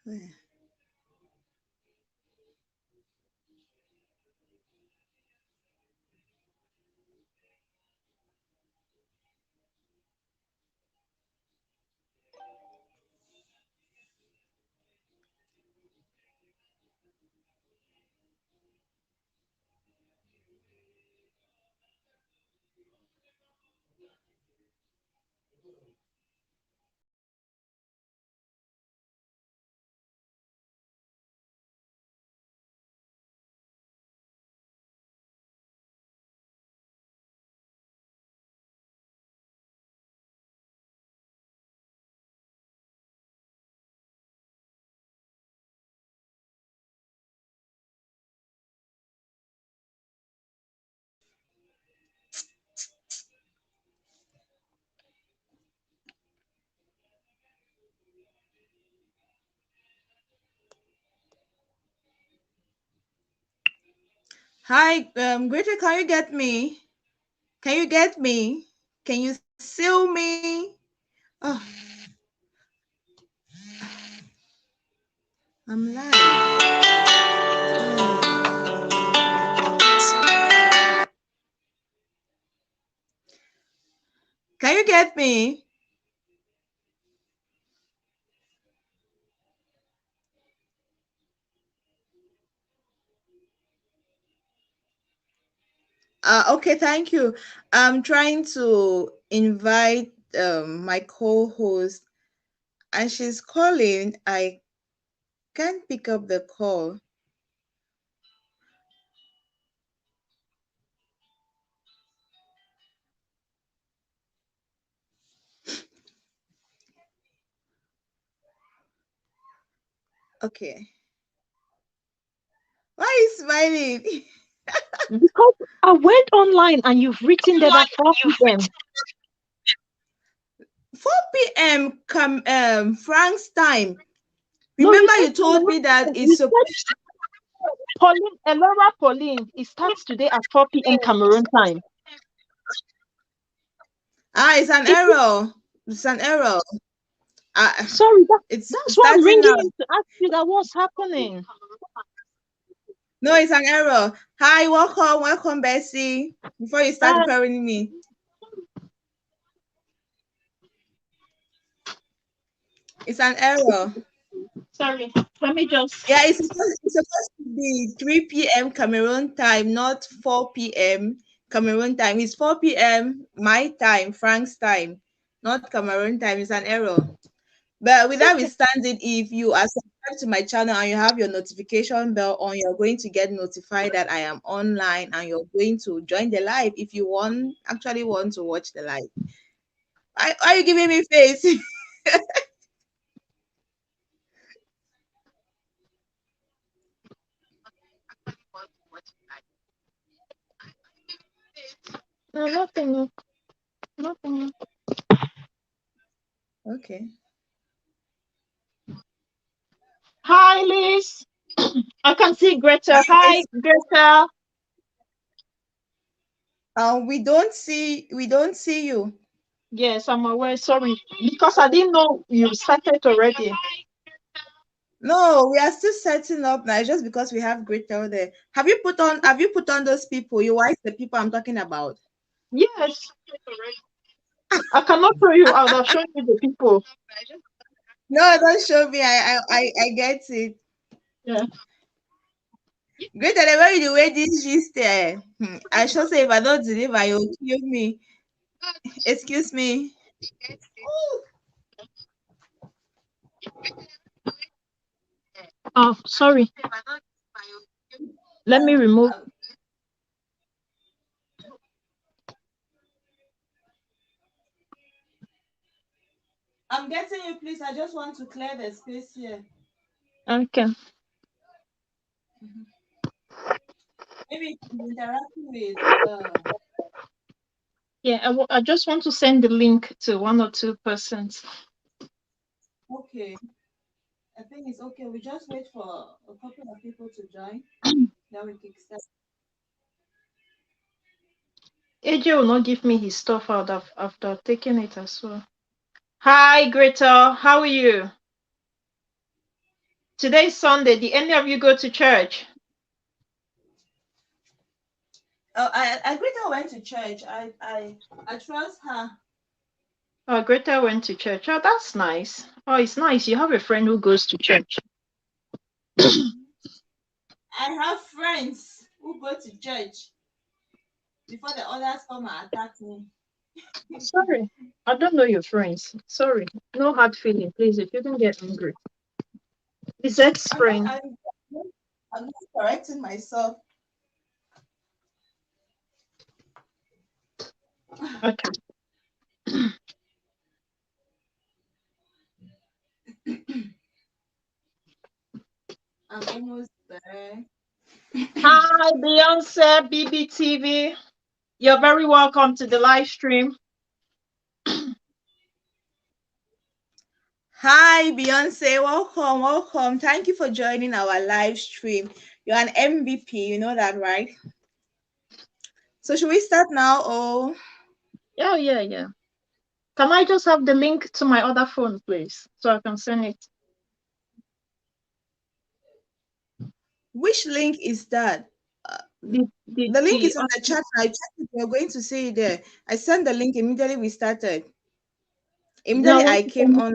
Yeah. Hi, Greater, can you get me? Can you get me? Can you seal me? Oh, I'm live. Can you get me? Okay, thank you. I'm trying to invite my co-host, and she's calling. I can't pick up the call. Okay. Why are you smiling? Because I went online and you've written there that 4 p.m. 4 p.m. Frank's time. No, you Remember, said you told me that you it's said supposed. Pauline, Elora Pauline. It starts today at 4 p.m. Cameroon time. It's an It, error. It's an error. sorry, It's that's why I'm starting ringing now. in to ask you that what's happening. No, it's an error. Hi, welcome, Bessy. Before you start preparing me, it's an error. Sorry, let me just. Yeah, it's supposed to be 3 p.m. Cameroon time, not 4 p.m. Cameroon time. It's 4 p.m. my time, Frank's time, not Cameroon time. It's an error. But with It's that, we okay. stand it. If you are subscribed to my channel and you have your notification bell on, you're going to get notified that I am online and you're going to join the live if you actually want to watch the live. Why are you giving me face? No, nothing. Nothing. Okay. Hi, Liz. I can see Greta. Hi, Greta. We don't see you. Yes, I'm aware. Sorry, because I didn't know you started already. No, we are still setting up now. It's just because we have great girl there. Have you put on those people? You watch the people I'm talking about. Yes, I cannot show you. I would have shown you the people. No, don't show me. I get it. Yeah. Great the way the way this is there. I should say if I don't deliver, you'll kill me. Excuse me. Oh, sorry. Let me remove. Um, I'm getting you, please. I just want to clear the space here. Okay. Maybe interacting with Yeah, I just want to send the link to 1 or 2 persons. okay. I think it's okay. We just wait for a couple of people to join. Then we kickstart. AJ will not give me his stuff out after taking it as well. Hi, Greta. How are you? Today's Sunday. Did any of you go to church? Oh, I Greta went to church. I trust her. Oh, Greta went to church. Oh, that's nice. Oh, it's nice. You have a friend who goes to church. I have friends who go to church before the others come and attack me. Sorry, I don't know your friends. Sorry. No hard feeling, please. If you don't get angry. Lizette's I'm not. friend. I'm not correcting myself. Okay. I'm almost there. Hi, Beyonce, BBTV. You're very welcome to the live stream. Hi, Beyonce. Welcome, welcome. Thank you for joining our live stream. You're an MVP. You know that, right? So, should we start now? Or Yeah, yeah, yeah. Can I just have the link to my other phone, please, so I can send it? which link is that? The the The link the is on the chat. I checked it. You're going to see it there. I sent the link immediately we started. no, I Immediately want I to came send it, on.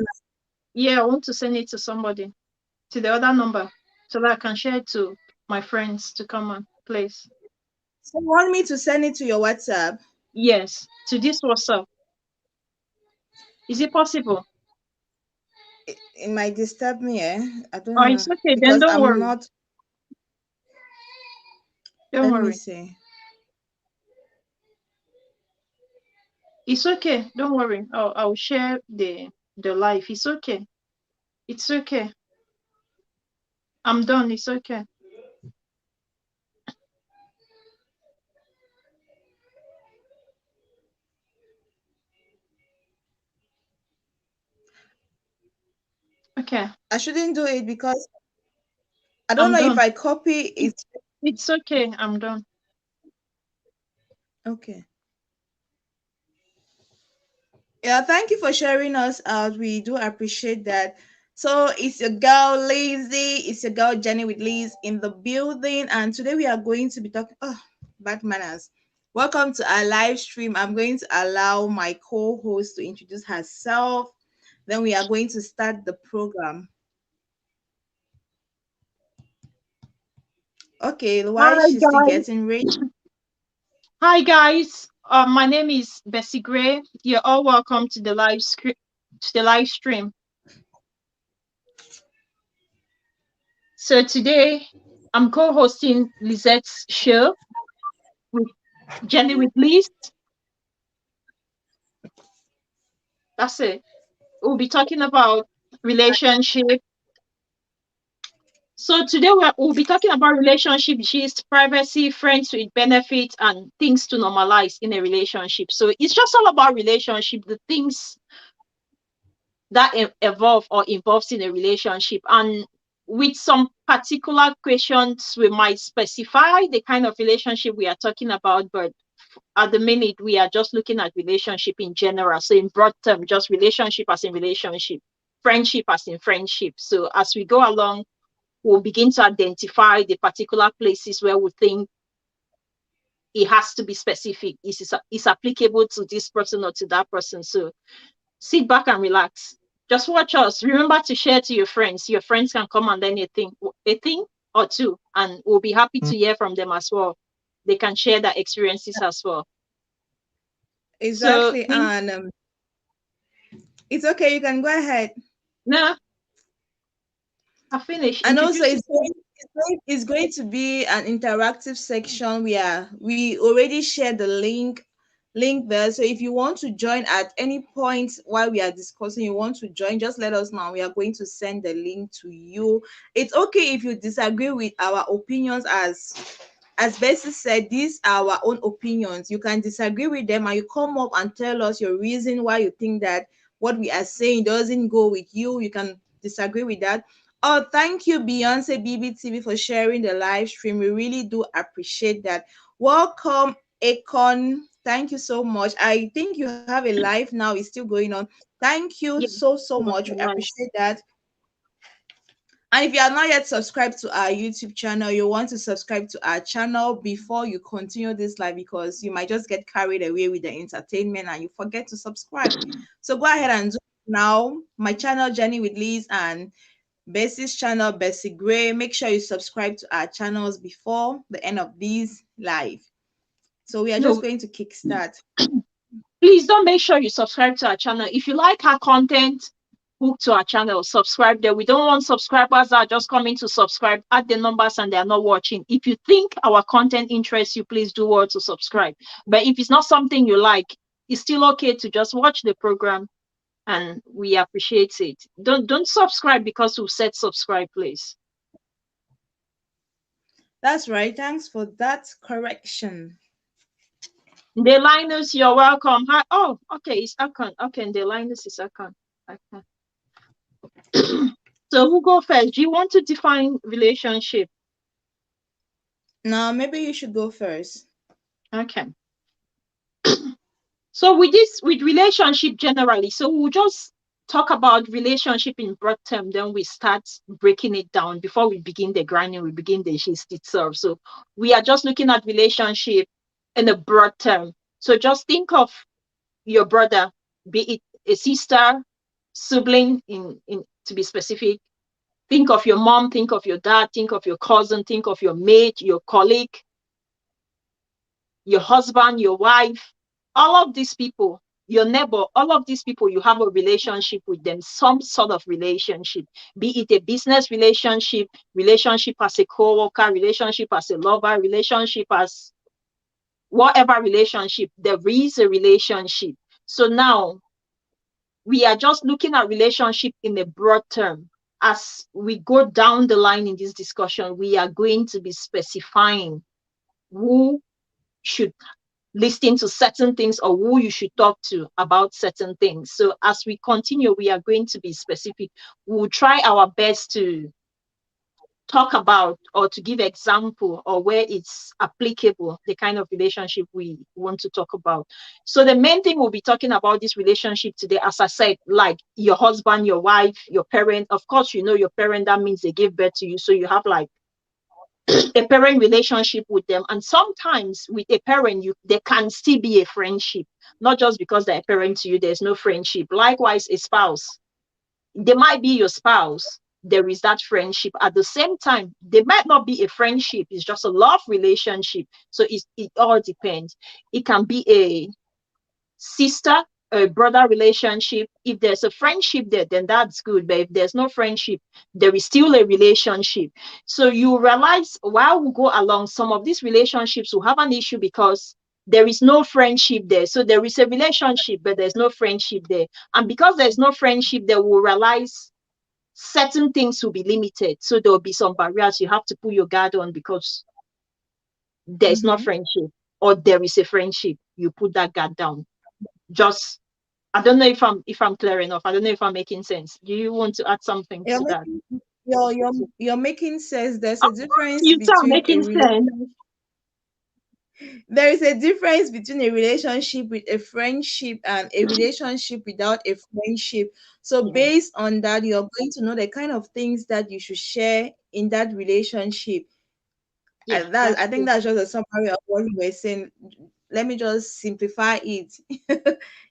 yeah, I want to send it to somebody, to the other number, so that I can share it to my friends to come on, please. So, you want me to send it to your WhatsApp? Yes, to this WhatsApp. Is it possible? It might disturb me. I don't Oh, know it's okay. Then because don't I'm worry. not. Don't Let me worry. see. It's okay. Don't worry. I'll share the live. It's okay. It's okay. I'm done. It's okay. Okay. I shouldn't do it because I don't I'm know if done. I copy it. It's okay. I'm done. Okay. Yeah, thank you for sharing us out. We do appreciate that. So it's your girl Lazy, it's your girl Jenny with Liz in the building, and today we are going to be talking. Oh, bad manners. Welcome to our live stream. I'm going to allow my co-host to introduce herself. Then we are going to start the program. Okay, Hi why is she still guys. getting ready? Hi guys. My name is Bessy Grey. You're all welcome to the live stream. So today I'm co-hosting Lizette's show with Jenny with Liz. That's it. We'll be talking about relationship. So today we'll be talking about relationship gist, privacy, friends with benefits, and things to normalize in a relationship. So it's just all about relationship, the things that evolve or involves in a relationship. And with some particular questions, we might specify the kind of relationship we are talking about, but at the minute we are just looking at relationship in general. So in broad term, just relationship as in relationship, friendship as in friendship. So as we go along, we'll begin to identify the particular places where we think it has to be specific. Is applicable to this person or to that person. So sit back and relax. Just watch us. Remember to share to your friends. Your friends can come and learn a thing or two, and we'll be happy to hear from them as well. They can share their experiences as well. So Exactly, and it's okay. You can go ahead. now I finished. And also, Introduce yourself. it's going to be an interactive section where we already shared the link there. So if you want to join at any point while we are discussing, you want to join, just let us know. We are going to send the link to you. It's okay if you disagree with our opinions. As Bessie said, these are our own opinions. You can disagree with them and you come up and tell us your reason why you think that what we are saying doesn't go with you. You can disagree with that. Oh, thank you, Beyonce BBTV, for sharing the live stream. We really do appreciate that. Welcome, Akon. Thank you so much. I think you have a live now, it's still going on. Thank you Yeah, so it was much. We online. appreciate that. And if you are not yet subscribed to our YouTube channel, you want to subscribe to our channel before you continue this live, because you might just get carried away with the entertainment and you forget to subscribe. So go ahead and do it now. My channel, Journey with Liz, and Bessy's channel, Bessy Grey. Make sure you subscribe to our channels before the end of this live. So we are just No, going to kickstart. please don't make sure you subscribe to our channel. If you like our content, hook to our channel, subscribe there. We don't want subscribers that are just coming to subscribe, add the numbers, and they're not watching. If you think our content interests you, please do well to subscribe. But if it's not something you like, it's still okay to just watch the program, and we appreciate it. Don't subscribe because we've said subscribe, please. That's right. Thanks for that correction. The Linus, you're welcome. Hi. Oh, okay, it's Akon. Okay, the Linus is Akon. Okay. So who go first? Do you want to define relationship? Now, maybe you should go first. Okay. So with relationship generally, so we'll just talk about relationship in broad term, then we start breaking it down. Before we begin the grinding, we begin the gist itself. So we are just looking at relationship in a broad term. So just think of your brother, be it a sister, sibling, in to be specific. Think of your mom, think of your dad, think of your cousin, think of your mate, your colleague, your husband, your wife, all of these people, your neighbor, all of these people, you have a relationship with them, some sort of relationship, be it a business relationship, relationship as a co-worker, relationship as a lover, relationship as whatever relationship, there is a relationship. So now we are just looking at relationship in a broad term. As we go down the line in this discussion, we are going to be specifying who should listen to certain things or who you should talk to about certain things. So as we continue, we are going to be specific. We'll try our best to talk about or to give example or where it's applicable, the kind of relationship we want to talk about. So the main thing we'll be talking about this relationship today, as I said, like your husband, your wife, your parent. Of course, you know your parent, that means they gave birth to you. So you have like a parent relationship with them. And sometimes with a parent, there can still be a friendship, not just because they're a parent to you, there's no friendship. Likewise, a spouse, they might be your spouse, there is that friendship. At the same time, there might not be a friendship, it's just a love relationship. So it all depends. It can be a sister, a brother relationship. If there's a friendship there, then that's good. But if there's no friendship, there is still a relationship. So you realize while we go along, some of these relationships will have an issue because there is no friendship there. So there is a relationship, but there's no friendship there. And because there's no friendship, they will realize certain things will be limited. So there will be some barriers you have to put your guard on because there's no friendship, or there is a friendship. You put that guard down. Just, I don't know if I'm clear enough. I don't know if I'm making sense. Do you want to add something to that? You're making sense. There's a difference You sound between a making sense. there is a difference between a relationship with a friendship and a relationship without a friendship. So Yeah. based on that, you're going to know the kind of things that you should share in that relationship. Yeah, I that's think good. that's just a summary of what you were saying. Let me just simplify it.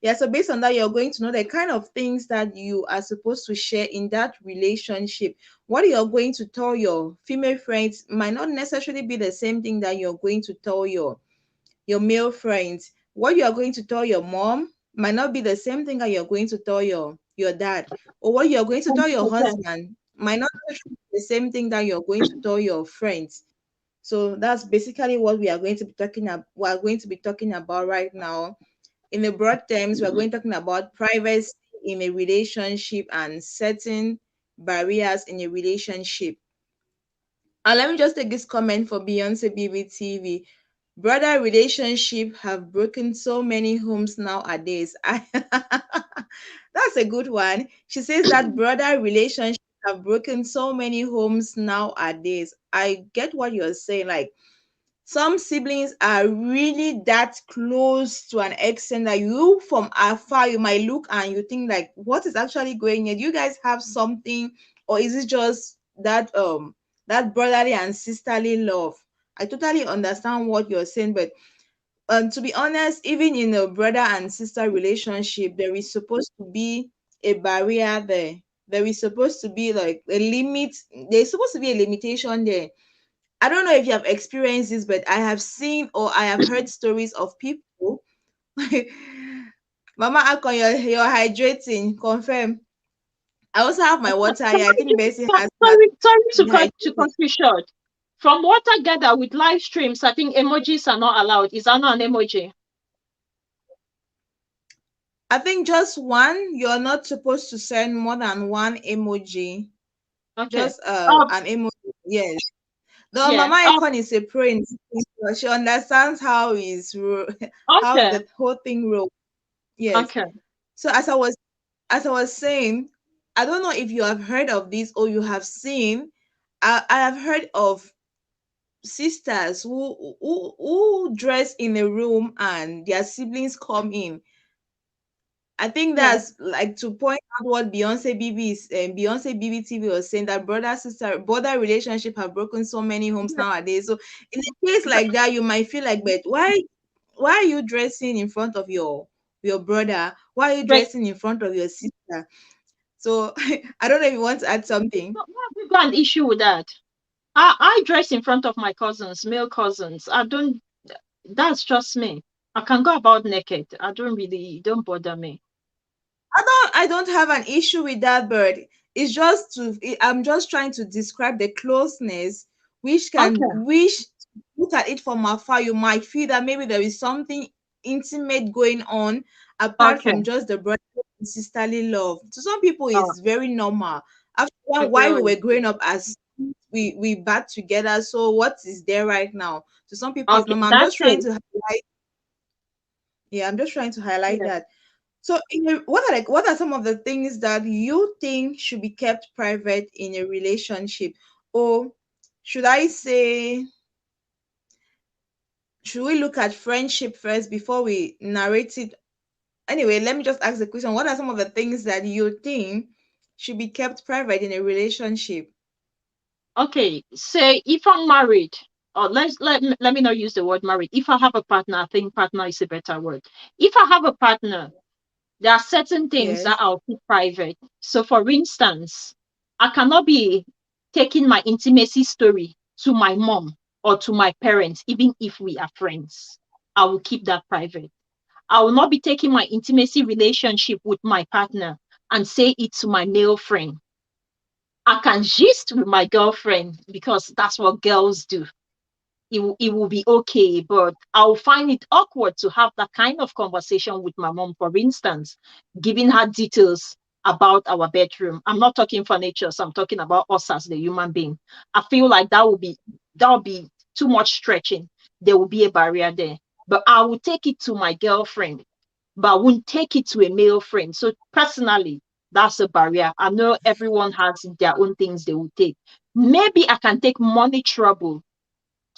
Yeah, so based on that, you're going to know the kind of things that you are supposed to share in that relationship. What you're going to tell your female friends might not necessarily be the same thing that you're going to tell your male friends. What you are going to tell your mom might not be the same thing that you're going to tell your dad. Or what you're going to tell your 100%. husband might not be the same thing that you're going to tell your friends. So that's basically what we are going to be talking about. We are going to be talking about right now. In the broad terms, we are going to talking about privacy in a relationship and certain barriers in a relationship. And let me just take this comment for Beyonce BBTV. Brother relationship have broken so many homes nowadays. That's a good one. She says that brother relationship have broken so many homes nowadays. I get what you're saying. Like some siblings are really that close to an extent that you from afar you might look and you think like what is actually going on. Do you guys have something, or is it just that brotherly and sisterly love. I totally understand what you're saying, but to be honest, even in a brother and sister relationship, there is supposed to be a barrier there. There is supposed to be like a limit. There's supposed to be a limitation there. I don't know if you have experienced this, but I have seen or I have heard stories of people. Mama Akon, you're hydrating. Confirm. I also have my water here. I think Bessie has that. Sorry Been to hydrating. cut you short. From what I gather with live streams, I think emojis are not allowed. Is that not an emoji? I think just one. You're not supposed to send more than one emoji. Okay. Just Oh, an emoji. Yes. The yeah. Mama Oh, Icon is a pro in this thing, so she understands how how okay. the whole thing rolls. Yes. Okay. So as I was saying, I don't know if you have heard of this or you have seen. I have heard of sisters who dress in a room and their siblings come in. I think Yeah. that's like to point out what Beyonce BB TV was saying, that brother sister brother relationship have broken so many homes Yeah. nowadays. So in a case But, like that, you might feel like, but why are you dressing in front of your brother? Why are you but dressing in front of your sister? So I don't know if you want to add something. why have you got an issue with that? I dress in front of my cousins, male cousins. I don't. That's just me. I can go about naked. I don't really. It don't bother me. I don't have an issue with that, but I'm just trying to describe the closeness, Okay. which look at it from afar, you might feel that maybe there is something intimate going on apart Okay. from just the brother and sisterly love. To some people Oh, it's very normal. After while we really? were growing up as we bat together, so what is there right now? To some people it's Okay. normal. That's it. I'm just trying to highlight Yeah. that. So, what are some of the things that you think should be kept private in a relationship, or should I say, should we look at friendship first before we narrate it? Anyway, let me just ask the question: what are some of the things that you think should be kept private in a relationship? Okay. Say if I'm married, or let me not use the word married. If I have a partner, I think partner is a better word. If I have a partner, there are certain things that Yes. I'll keep private. So, for instance, I cannot be taking my intimacy story to my mom or to my parents, even if we are friends. I will keep that private. I will not be taking my intimacy relationship with my partner and say it to my male friend. I can gist with my girlfriend because that's what girls do. It will be okay, but I'll find it awkward to have that kind of conversation with my mom, for instance, giving her details about our bedroom. I'm not talking furniture, so I'm talking about us as the human being. I feel like that would be too much stretching. There will be a barrier there. But I will take it to my girlfriend, but I won't take it to a male friend. So personally, that's a barrier. I know everyone has their own things they will take. Maybe I can take money trouble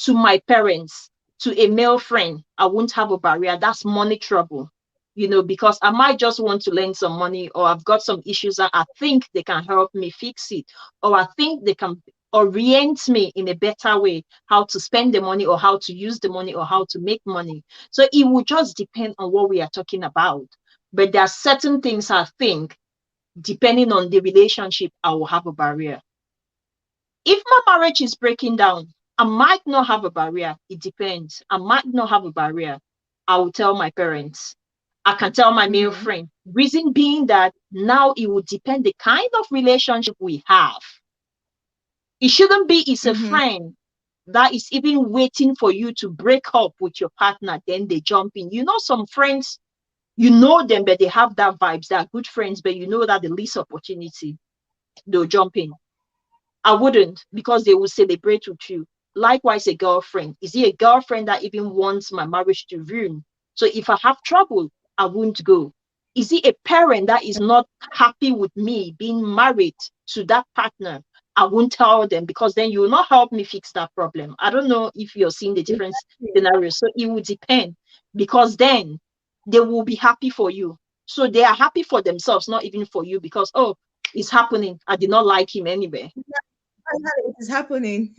to my parents, to a male friend, I won't have a barrier. That's money trouble, because I might just want to lend some money, or I've got some issues that I think they can help me fix it, or I think they can orient me in a better way how to spend the money, or how to use the money, or how to make money. So it will just depend on what we are talking about. But there are certain things I think, depending on the relationship, I will have a barrier. If my marriage is breaking down, I might not have a barrier. It depends. I might not have a barrier. I will tell my parents. I can tell my male Mm-hmm. friend. Reason being that now it will depend the kind of relationship we have. It shouldn't be it's a Mm-hmm. friend that is even waiting for you to break up with your partner, then they jump in. Some friends, you know them, but they have that vibes. They're good friends, but you know that the least opportunity, they'll jump in. I wouldn't, because they will celebrate with you. Likewise, a girlfriend. Is it a girlfriend that even wants my marriage to ruin? So if I have trouble, I won't go. Is it a parent that is not happy with me being married to that partner? I won't tell them, because then you will not help me fix that problem. I don't know if you're seeing the different Exactly. scenarios. So it will depend, because then they will be happy for you. So they are happy for themselves, not even for you, because, oh, it's happening. I did not like him anyway. it is happening.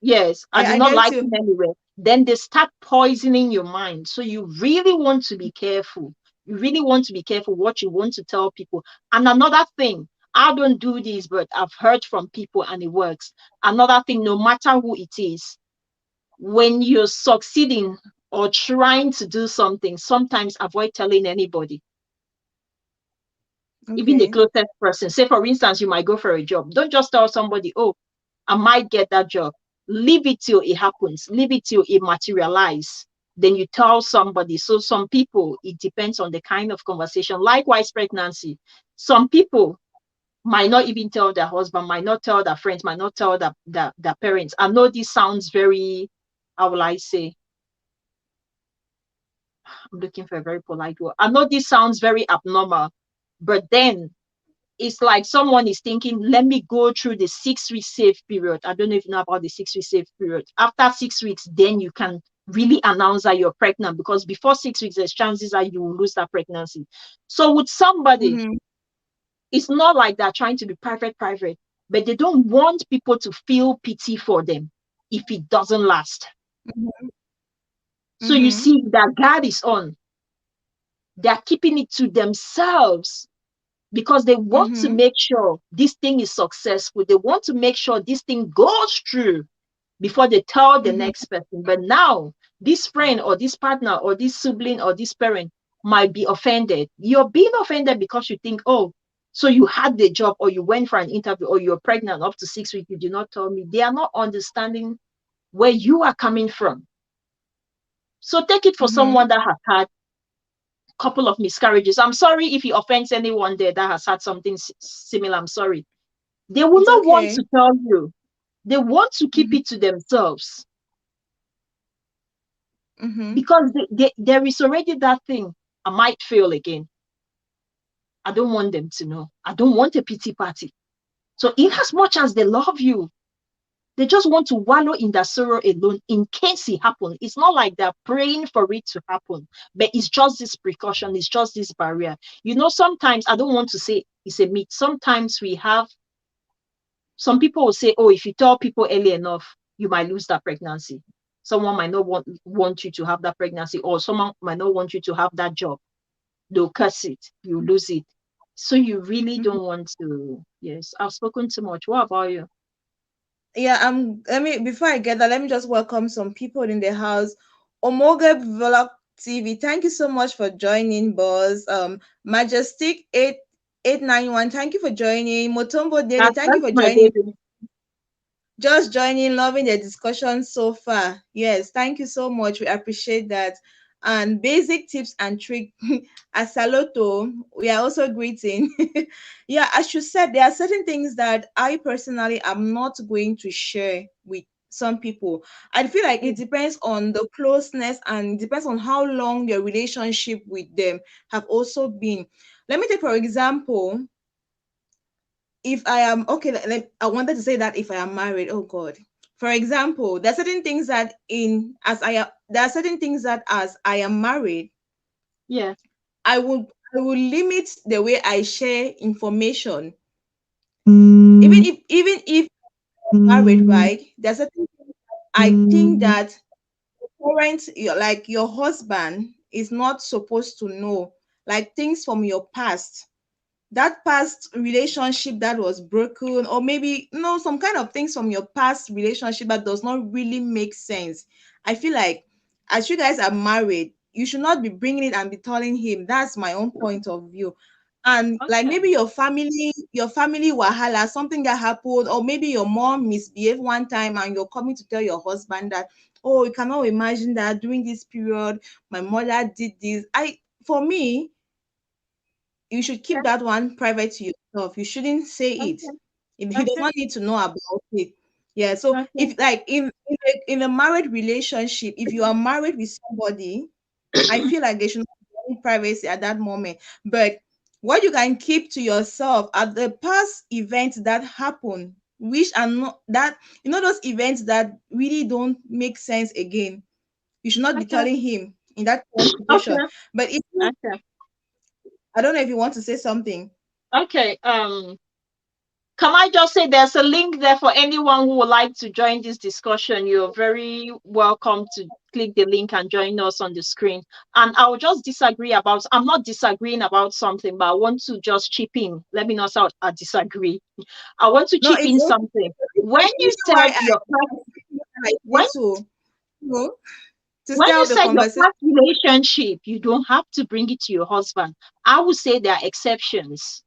Yes, I Yeah, do I not get like you. it anywhere. Then they start poisoning your mind. So you really want to be careful. You really want to be careful what you want to tell people. And another thing, I don't do this, but I've heard from people and it works. Another thing, no matter who it is, when you're succeeding or trying to do something, sometimes avoid telling anybody, even the Okay. closest person. Say, for instance, you might go for a job. Don't just tell somebody, oh, I might get that job. Leave it till it happens. Leave it till it materializes. Then you tell somebody. So some people, it depends on the kind of conversation. Likewise, pregnancy. Some people might not even tell their husband, might not tell their friends, might not tell their parents. I know this sounds very, how will I say? I'm looking for a very polite word. I know this sounds very abnormal, but then it's like someone is thinking, let me go through the 6 week safe period. I don't know if you know about the 6 week safe period. After 6 weeks, then you can really announce that you're pregnant, because before 6 weeks, there's chances that you will lose that pregnancy. So with somebody, Mm-hmm. it's not like they're trying to be private, but they don't want people to feel pity for them if it doesn't last. So you Mm-hmm. see, that guard is on. They're keeping it to themselves because they want to Mm-hmm. make sure this thing is successful. They want to make sure this thing goes through before they tell the Mm-hmm. next person. But now, this friend or this partner or this sibling or this parent might be offended. You're being offended because you think, oh, so you had the job or you went for an interview or you're pregnant up to 6 weeks. You did not tell me. They are not understanding where you are coming from. So take it for Mm-hmm. someone that has had couple of miscarriages. I'm sorry if it offends anyone there that has had something similar. I'm sorry. They will It's not want okay. to tell you. They want to keep Mm-hmm. it to themselves Mm-hmm. because there is already that thing. I might fail again. I don't want them to know. I don't want a pity party. So, in as much as they love you, they just want to wallow in their sorrow alone in case it happens. It's not like they're praying for it to happen, but it's just this precaution, it's just this barrier. You know, sometimes I don't want to say it's a myth. Sometimes we have some people will say, oh, if you tell people early enough, you might lose that pregnancy. Someone might not want you to have that pregnancy, or someone might not want you to have that job. They'll curse it, you lose it. So you really Mm-hmm. don't want to. Yes, I've spoken too much. What about you? Yeah, let me before I get that, let me just welcome some people in the house. Omoge Vlog TV, thank you so much for joining, boss. Majestic 8891, thank you for joining. Motombo Dele, thank you That's for my joining. baby. Just joining, loving the discussion so far. Yes, thank you so much. We appreciate that. And basic tips and trick Asaloto, we are also greeting. Yeah, as you said, there are certain things that I personally am not going to share with some people. I feel like Yeah. it depends on the closeness and depends on how long your relationship with them have also been. Let me take for example, if I am okay, I wanted to say that if I am married, oh God. For example, there are certain things that there are certain things that as I am married, Yeah. I will limit the way I share information. Even if I'm married, right? There's certain things I think that like your husband is not supposed to know, like things from your past, that past relationship that was broken, or maybe some kind of things from your past relationship that does not really make sense. I feel like as you guys are married, you should not be bringing it and be telling him. That's my own point of view. And like Okay. maybe your family wahala, something that happened, or maybe your mom misbehaved one time and you're coming to tell your husband that, oh, you cannot imagine that during this period my mother did this. I For me, you should keep Yeah. that one private to yourself. You shouldn't say it. Okay. If he does Okay. not need to know about it. Yeah. So Okay. if like in a married relationship, if you are married with somebody, I feel like they should not be any privacy at that moment. But what you can keep to yourself are the past events that happen, which are not that those events that really don't make sense again. You should not be Okay. telling him in that current Okay. situation. But if Okay. I don't know if you want to say something. Okay. Can I just say there's a link there for anyone who would like to join this discussion? You're very welcome to click the link and join us on the screen. And I'll just disagree about, I'm not disagreeing about something, but I want to just chip in. Let me not say I disagree. I want to No, chip it's in okay. something. The When you reason why said your past, I when did to, you know, to when stay you out the said your conversation. past relationship, you don't have to bring it to your husband. I would say there are exceptions.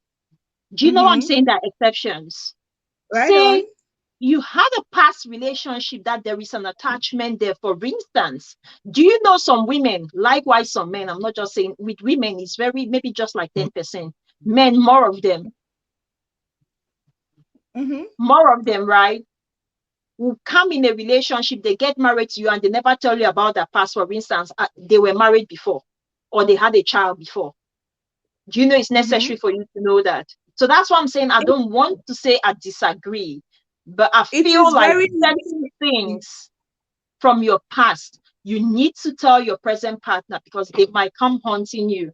Do you know what I'm Mm-hmm. saying? There are exceptions. Right on. Say you had a past relationship that there is an attachment there. For instance, do you know some women, likewise some men, I'm not just saying with women, it's very, maybe just like 10%. Men, Mm-hmm. more of them, right? Will come in a relationship, they get married to you and they never tell you about their past. For instance, they were married before or they had a child before. Do you know it's Mm-hmm. necessary for you to know that? So that's why I'm saying I don't want to say I disagree, but I It feel is like very certain things from your past, you need to tell your present partner because they might come haunting you.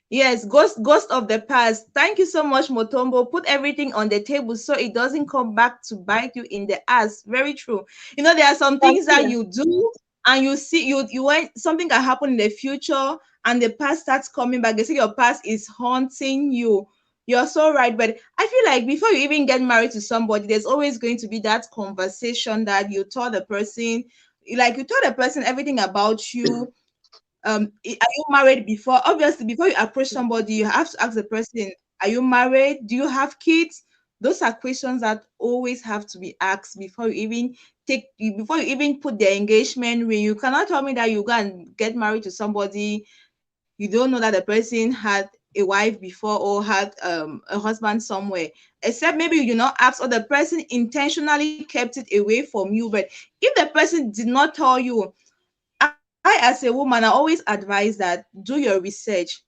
yes, ghost of the past. Thank you so much, Motombo. Put everything on the table so it doesn't come back to bite you in the ass. Very true. You know, there are some Thank things that you. you do and you see you when something can happen in the future and the past starts coming back. They say your past is haunting you. You're so right. But I feel like before you even get married to somebody, there's always going to be that conversation that you told the person, like you told the person everything about you. Are you married before? Obviously, before you approach somebody, you have to ask the person, are you married? Do you have kids? Those are questions that always have to be asked before before you even put the engagement ring. You cannot tell me that you go and get married to somebody, you don't know that the person had a wife before or had a husband somewhere, except maybe you not ask or the person intentionally kept it away from you. But if the person did not tell you, I, as a woman, I always advise that do your research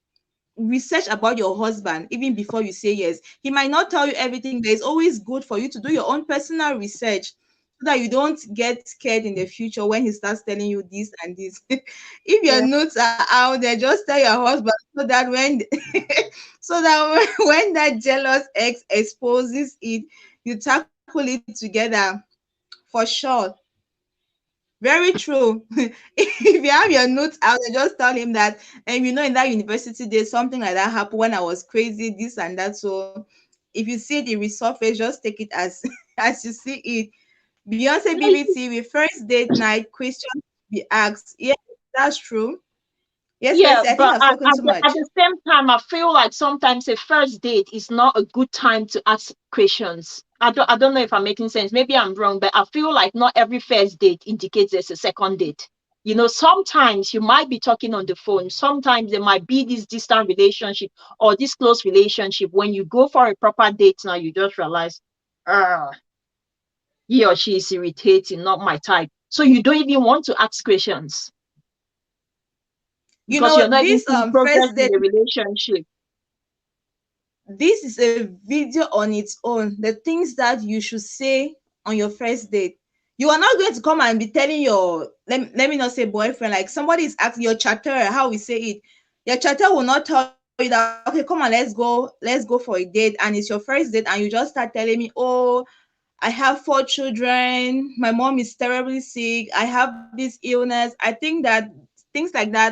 about your husband even before you say yes. He might not tell you everything, but it's always good for you to do your own personal research so that you don't get scared in the future when he starts telling you this and this. If your Yeah. notes are out there, just tell your husband so that when so that when that jealous ex exposes it, you tackle it together for sure. Very true. If you have your notes out and just tell him that, and you know, in that university day, something like that happened when I was crazy, this and that. So if you see it resurface, just take it as as you see it. Beyonce Yeah, BBT with first date night questions to be asked. Yes, that's true. Yes, yeah, Bessie, I think but I've spoken too at much. the same time, I feel like sometimes a first date is not a good time to ask questions. I don't know if I'm making sense. Maybe I'm wrong, but I feel like not every first date indicates there's a second date. You know, sometimes you might be talking on the phone. Sometimes there might be this distant relationship or this close relationship. When you go for a proper date now, you just realize, ah, he or she is irritating, not my type. So you don't even want to ask questions You because you're know, not even this seeing progress first in date, the relationship. this is a video on its own. The things that you should say on your first date. You are not going to come and be telling your let me not say boyfriend, like somebody is asking your chatter, how we say it. Your chatter will not tell you that okay, come on, let's go for a date, and it's your first date, and you just start telling me, oh, I have 4 children. My mom is terribly sick. I have this illness. I think that things like that,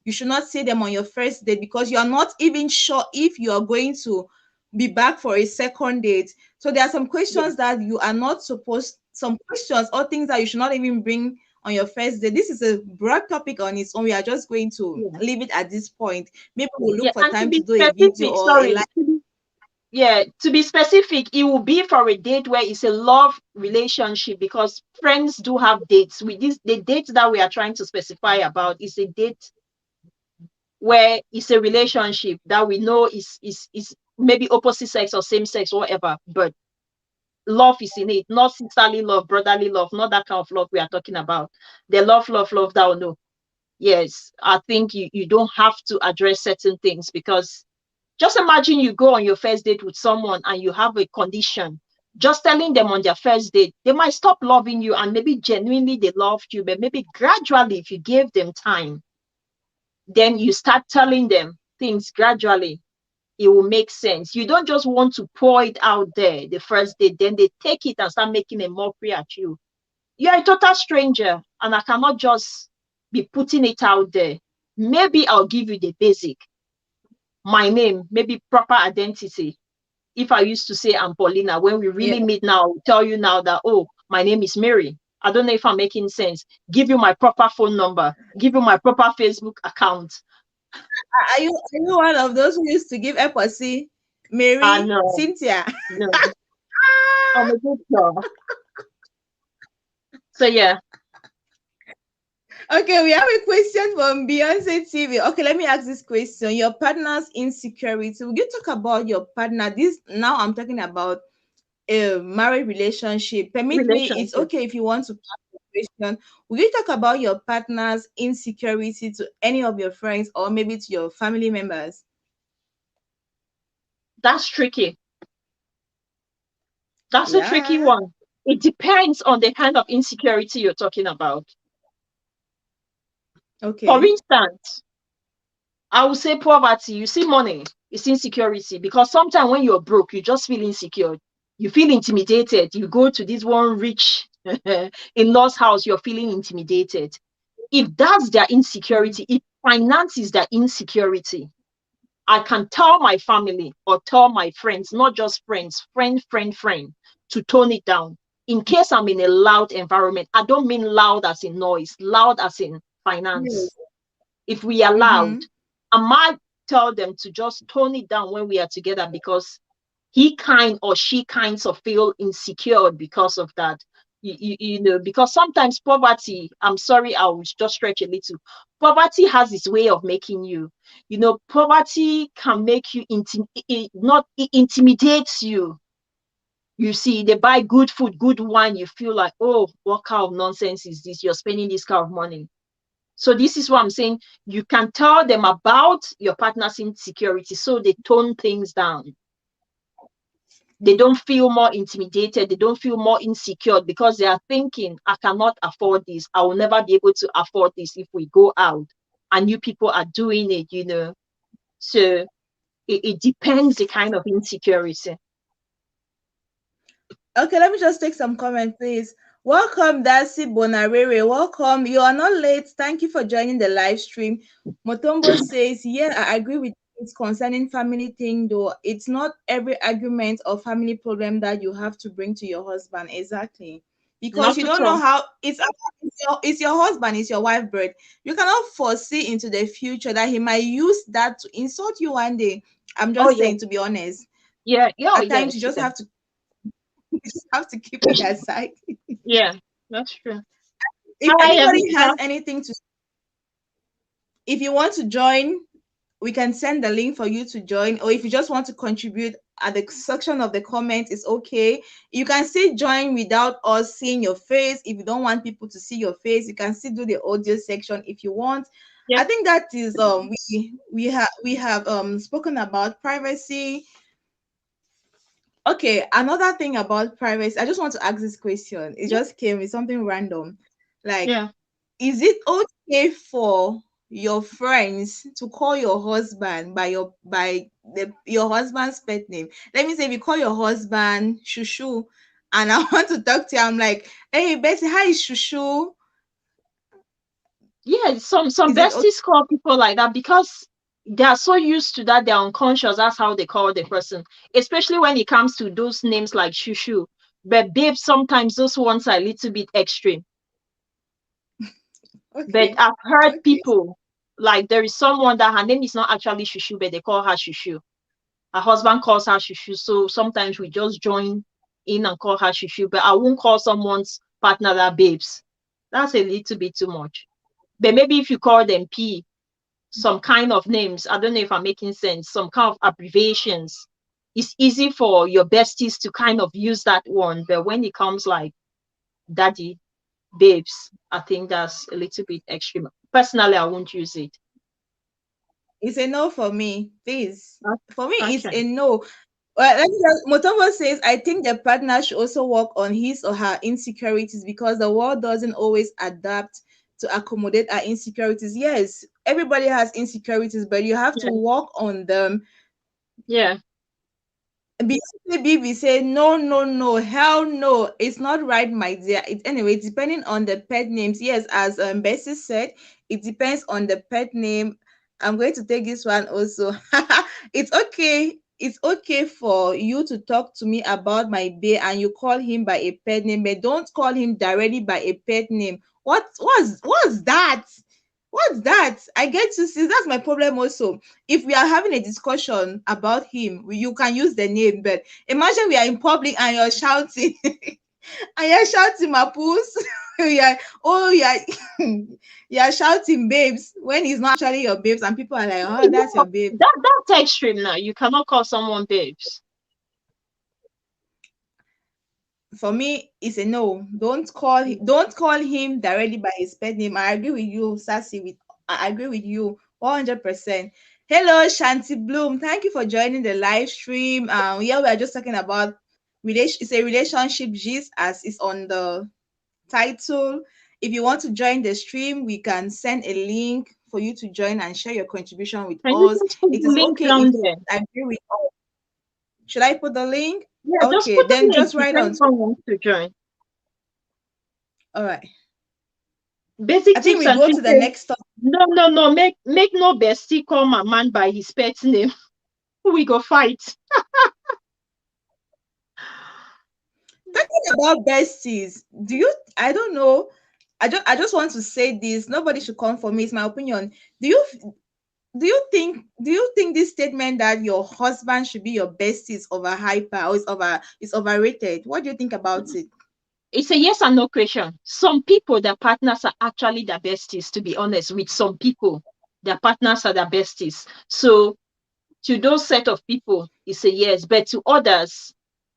you should not say them on your first date because you are not even sure if you are going to be back for a second date. So there are some Yeah, questions that you are not supposed, some questions or things that you should not even bring on your first date. This is a broad topic on its own. We are just going to yeah, leave it at this point. Maybe we'll yeah. look for And to time to be do a video specific, or a sorry, live. yeah, to be specific, it will be for a date where it's a love relationship because friends do have dates. With this, the date that we are trying to specify about is a date where it's a relationship that we know is maybe opposite sex or same sex, or whatever, but love is in it, not sisterly love, brotherly love, not that kind of love we are talking about. The love that we know. Yes, I think you don't have to address certain things because just imagine you go on your first date with someone and you have a condition. Just telling them on their first date, they might stop loving you and maybe genuinely they loved you, but maybe gradually, if you gave them time, then you start telling them things gradually. it will make sense. You don't just want to pour it out there the first day, then they take it and start making a mockery at you. You're a total stranger, and I cannot just be putting it out there. Maybe I'll give you the basic, my name, maybe proper identity. If I used to say I'm Paulina, when we Yeah. really meet now, I'll tell you now that, oh, my name is Mary. I don't know if I'm making sense. Give you my proper phone number, give you my proper Facebook account. Are you one of those who used to give Eposi, Mary, No, Cynthia? no, I'm a good girl. So yeah, Okay, we have a question from Beyonce TV. Okay, let me ask this question. Your partner's insecurity. Will you talk about your partner? This now I'm talking about a married relationship. Permit me, it's relationship. okay if you want to ask the question. Will you talk about your partner's insecurity to any of your friends or maybe to your family members? That's tricky. That's a tricky Yeah. one. It depends on the kind of insecurity you're talking about. For Okay. instance, I would say poverty. You see, money is insecurity because sometimes when you're broke, you just feel insecure. You feel intimidated. You go to this one rich in-laws house, you're feeling intimidated. If that's their Mm. insecurity, if finance is their insecurity, I can tell my family or tell my friends, not just friends, friend, to tone it down. In case I'm in a loud environment, I don't mean loud as in noise, loud as in finance. Yes. If we are loud, Mm-hmm. I might tell them to just tone it down when we are together because he kind or she kinds of feel insecure because of that. Because sometimes poverty, I'm sorry, I'll just stretch a little. Poverty has its way of making you, poverty can make you not it intimidates you. You see, they buy good food, good wine, you feel like, oh, what kind of nonsense is this? You're spending this kind of money. So this is what I'm saying. You can tell them about your partner's insecurity so they tone things down. They don't feel more intimidated. They don't feel more insecure because they are thinking, I cannot afford this. I will never be able to afford this if we go out. And you people are doing it. So it depends the kind of insecurity. Okay, let me just take some comment, please. Welcome, Darcy Bonarere. Welcome. You are not late. Thank you for joining the live stream. Motombo says, yeah, I agree with it's concerning family thing, though. It's not every argument or family problem that you have to bring to your husband. Exactly. Because Not you at don't know all. how it's your husband, it's your wife bird. You cannot foresee into the future that he might use that to insult you one day. I'm Oh just yeah. saying, to be honest. Yeah. Yeah. Oh, At times you yes. just Yeah. have to you just have to keep it aside. Yeah. That's true. If Hi anybody has Evita. anything to, if you want to join, we can send the link for you to join. Or if you just want to contribute at the section of the comments, it's okay. You can still join without us seeing your face. If you don't want people to see your face, you can still do the audio section if you want. I Yep. think that is we have spoken about privacy. Okay, another thing about privacy, I just want to ask this question. It Yep. just came with something random. Like, Yeah. is it okay for your friends to call your husband by your husband's pet name? Let me say if you call your husband Shushu and I want to talk to you, I'm like, hey Betty, hi Shushu. Yeah. Some Is it okay? besties call people like that because they are so used to that they're unconscious. That's how they call the person, especially when it comes to those names like Shushu. But babe, sometimes those ones are a little bit extreme. But Okay. I've heard Okay. people like there is someone that her name is not actually Shushu, but they call her Shushu. Her husband calls her Shushu. So sometimes we just join in and call her Shushu, but I won't call someone's partner that babes. That's a little bit too much. But maybe if you call them P, some kind of names, I don't know if I'm making sense, some kind of abbreviations, it's easy for your besties to kind of use that one. But when it comes like daddy, babes, I think that's a little bit extreme. Personally, I won't use it. It's a no for me, please. For me, it's Okay. a no. Well, Motomo says, I think the partner should also work on his or her insecurities because the world doesn't always adapt to accommodate our insecurities. Yes, everybody has insecurities, but you have to Yeah. work on them Yeah. Beyonce Baby say no, no, no, hell no, it's not right, my dear. It anyway, depending on the pet names. Yes, as Bessie said, it depends on the pet name. I'm going to take this one also. It's okay. It's okay for you to talk to me about my bae and you call him by a pet name, but don't call him directly by a pet name. What's that? What's that? I get to see that's my problem also. If we are having a discussion about him, you can use the name, but imagine we are in public and you're shouting and you're shouting Mapus. Yeah, oh yeah, you're shouting babes when he's not actually your babes, and people are like, oh, that's your No, babe. that's extreme now. You cannot call someone babes. For me, it's a no. Don't call him directly by his pet name. I agree with you, Sassy. I agree with you 100%. Hello, Shanti Bloom. Thank you for joining the live stream. Yeah, we are just talking about relation. It's a relationship gist as is on the title. If you want to join the stream, we can send a link for you to join and share your contribution with Can you us. just put It the is link okay down if there? I agree with. Should I put the link? Yeah, just Okay, put the then link just if write on. anyone wants to join. All right. I Basic think tips we and go to tricks. the next topic. No, no, no. Make no bestie call my man by his pet name. We go fight. Talking about besties, do you? I don't know. I just want to say this. Nobody should come for me. It's my opinion. Do you think this statement that your husband should be your bestie is over hyper or is overrated? What do you think about it? It's a yes and no question. Some people, their partners are actually their besties, to be honest. With some people, their partners are their besties. So to those set of people, it's a yes. But to others,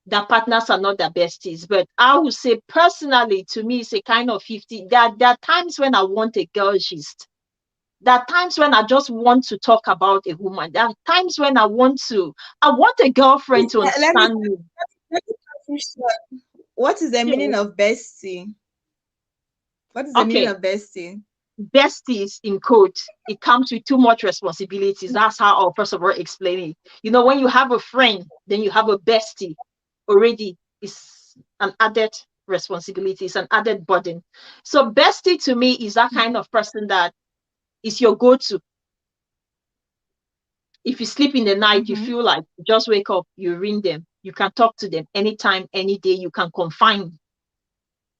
their partners are not their besties. But I would say personally, to me, it's a kind of 50. There are times when I want a girl gist. There are times when I just want to talk about a woman. There are times when I want a girlfriend to Let me understand me. let me cut you short. What is the meaning Yeah. of bestie? What is the meaning Okay. of bestie? Besties in code, it comes with too much responsibilities. That's how I'll first of all explain it. When you have a friend, then you have a bestie already. It's an added responsibility, it's an added burden. So bestie to me is that kind of person that is your go-to. If you sleep in the night, you Mm-hmm. feel like you just wake up, you ring them, you can talk to them anytime, any day, you can confine.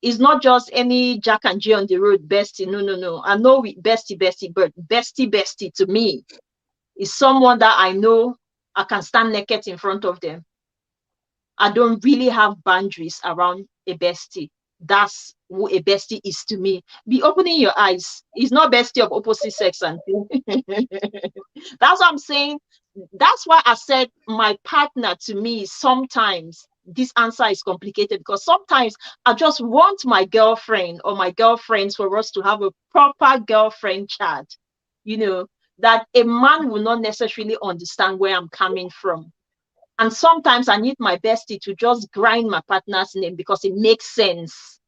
It's not just any Jack and Jill on the road bestie. No, no, no. I know with bestie, but bestie to me is someone that I know I can stand naked in front of them. I don't really have boundaries around a bestie. That's who a bestie is to me. Be opening your eyes. It's not bestie of opposite sex and that's what I'm saying. That's why I said my partner to me sometimes this answer is complicated because sometimes I just want my girlfriend or my girlfriends for us to have a proper girlfriend chat, you know, that a man will not necessarily understand where I'm coming from. And sometimes I need my bestie to just grind my partner's name because it makes sense.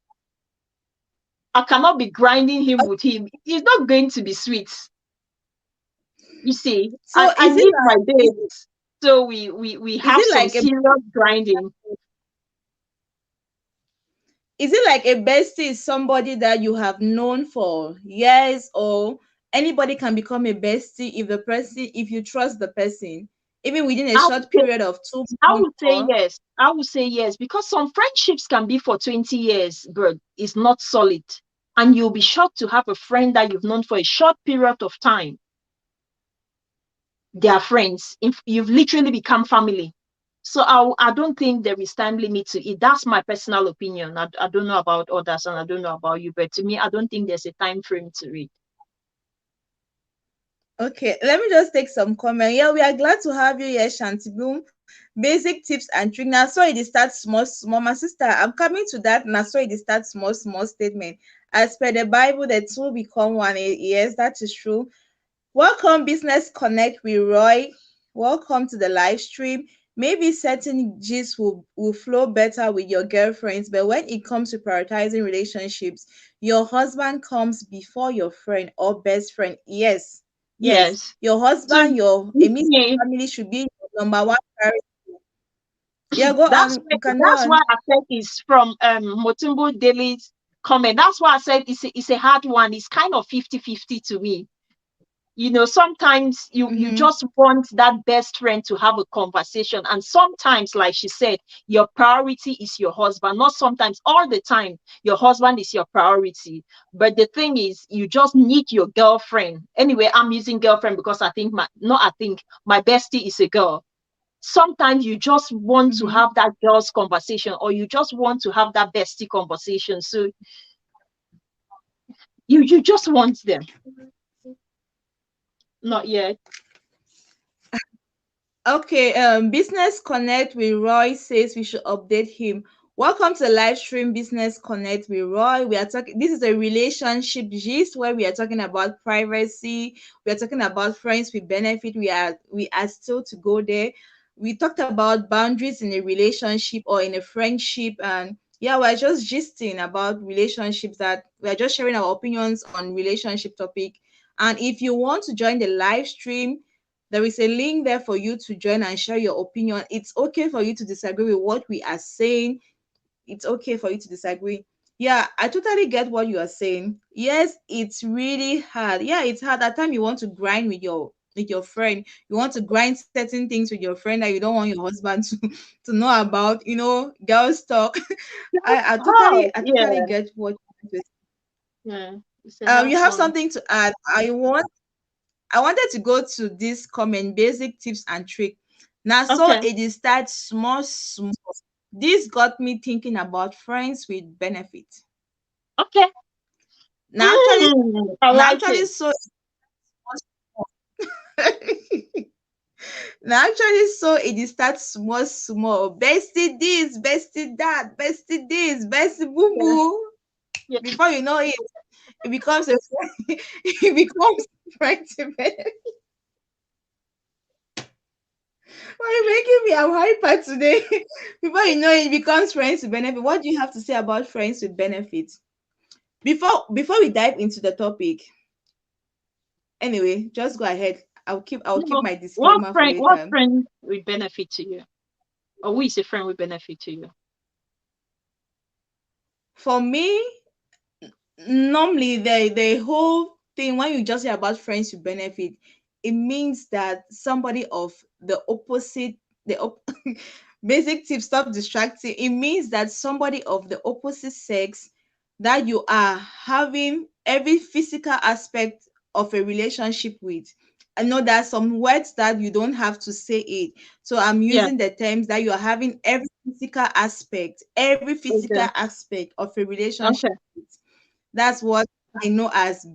I cannot be grinding him with him. It's not going to be sweet. You see, So I need my babes. So we is have it some like a serious grinding. is it like a bestie is somebody that you have known for years, or anybody can become a bestie if you trust the person, even within a I would short say, period of two I months would say or yes. I would say yes because some friendships can be for 20 years, but it's not solid. And you'll be shocked to have a friend that you've known for a short period of time. They are friends. If you've literally become family. So I don't think there is time limit to it. That's my personal opinion. I don't know about others and I don't know about you, but to me, I don't think there's a time frame to it. okay. Let me just take some comment. Yeah, we are glad to have you here, Shanti Bloom. Basic tips and tricks. Now, so it start small, small. My sister, I'm coming to that. Now, so it start small, small statement. As per the Bible, the two become one. Yes, that is true. Welcome, Business Connect with Roy. Welcome to the live stream. Maybe certain gist will flow better with your girlfriends, but when it comes to prioritizing relationships, your husband comes before your friend or best friend. Yes, yes. Yes. Your So husband, your with immediate me, family should be. number one priority. Yeah, go on. You can go That's why on. I said it's from Motumbo Daily's comment. That's why I said it's a hard one. It's kind of 50-50 to me. You know, sometimes you Mm-hmm. just want that best friend to have a conversation, and sometimes, like she said, your priority is your husband. Not sometimes, all the time your husband is your priority. But the thing is, you just need your girlfriend. Anyway, I'm using girlfriend because I think my bestie is a girl. Sometimes you just want to Mm-hmm. have that girl's conversation, or you just want to have that bestie conversation. So you just want them. Not yet. Okay, Business Connect with Roy says we should update him. Welcome to live stream Business Connect with Roy. We are talking, this is a relationship gist where we are talking about privacy. We are talking about friends with benefit. We are still to go there. We talked about boundaries in a relationship or in a friendship, and yeah, we're just gisting about relationships, that we're just sharing our opinions on relationship topic. And if you want to join the live stream, there is a link there for you to join and share your opinion. It's okay for you to disagree with what we are saying. It's okay for you to disagree. Yeah, I totally get what you are saying. Yes, it's really hard. Yeah, it's hard. At time you want to grind with your friend. You want to grind certain things with your friend that you don't want your husband to to know about. Girls talk. I, I It's totally hard. I totally Yeah. get what you Yeah. It's a hard you have one. something to add. I wanted to go to this comment, basic tips and trick. Now, so Okay. it is start small, small. This got me thinking about friends with benefit. Okay. Now, actually, I now like actually, it. so now actually, so it is start small, small. Bestie this, bestie that, bestie this, bestie boo Yeah. boo. Yeah. Before you know it, it becomes a it becomes friends with benefit. Why are you making me? I'm hyper today. Before you know it, it becomes friends with benefit. What do you have to say about friends with benefit? Before we dive into the topic, anyway, just go ahead. I'll keep No. my disclaimer for What later. friend will benefit to you? Or who is a friend will benefit to you? For me, normally the whole thing, when you just hear about friends with benefit, it means that somebody of the opposite, basic tip, stop distracting. It means that somebody of the opposite sex, that you are having every physical aspect of a relationship with. I know there are some words that you don't have to say it, so I'm Yeah. using the terms that you are having every physical Okay. aspect of a relationship Okay. with. That's what I know as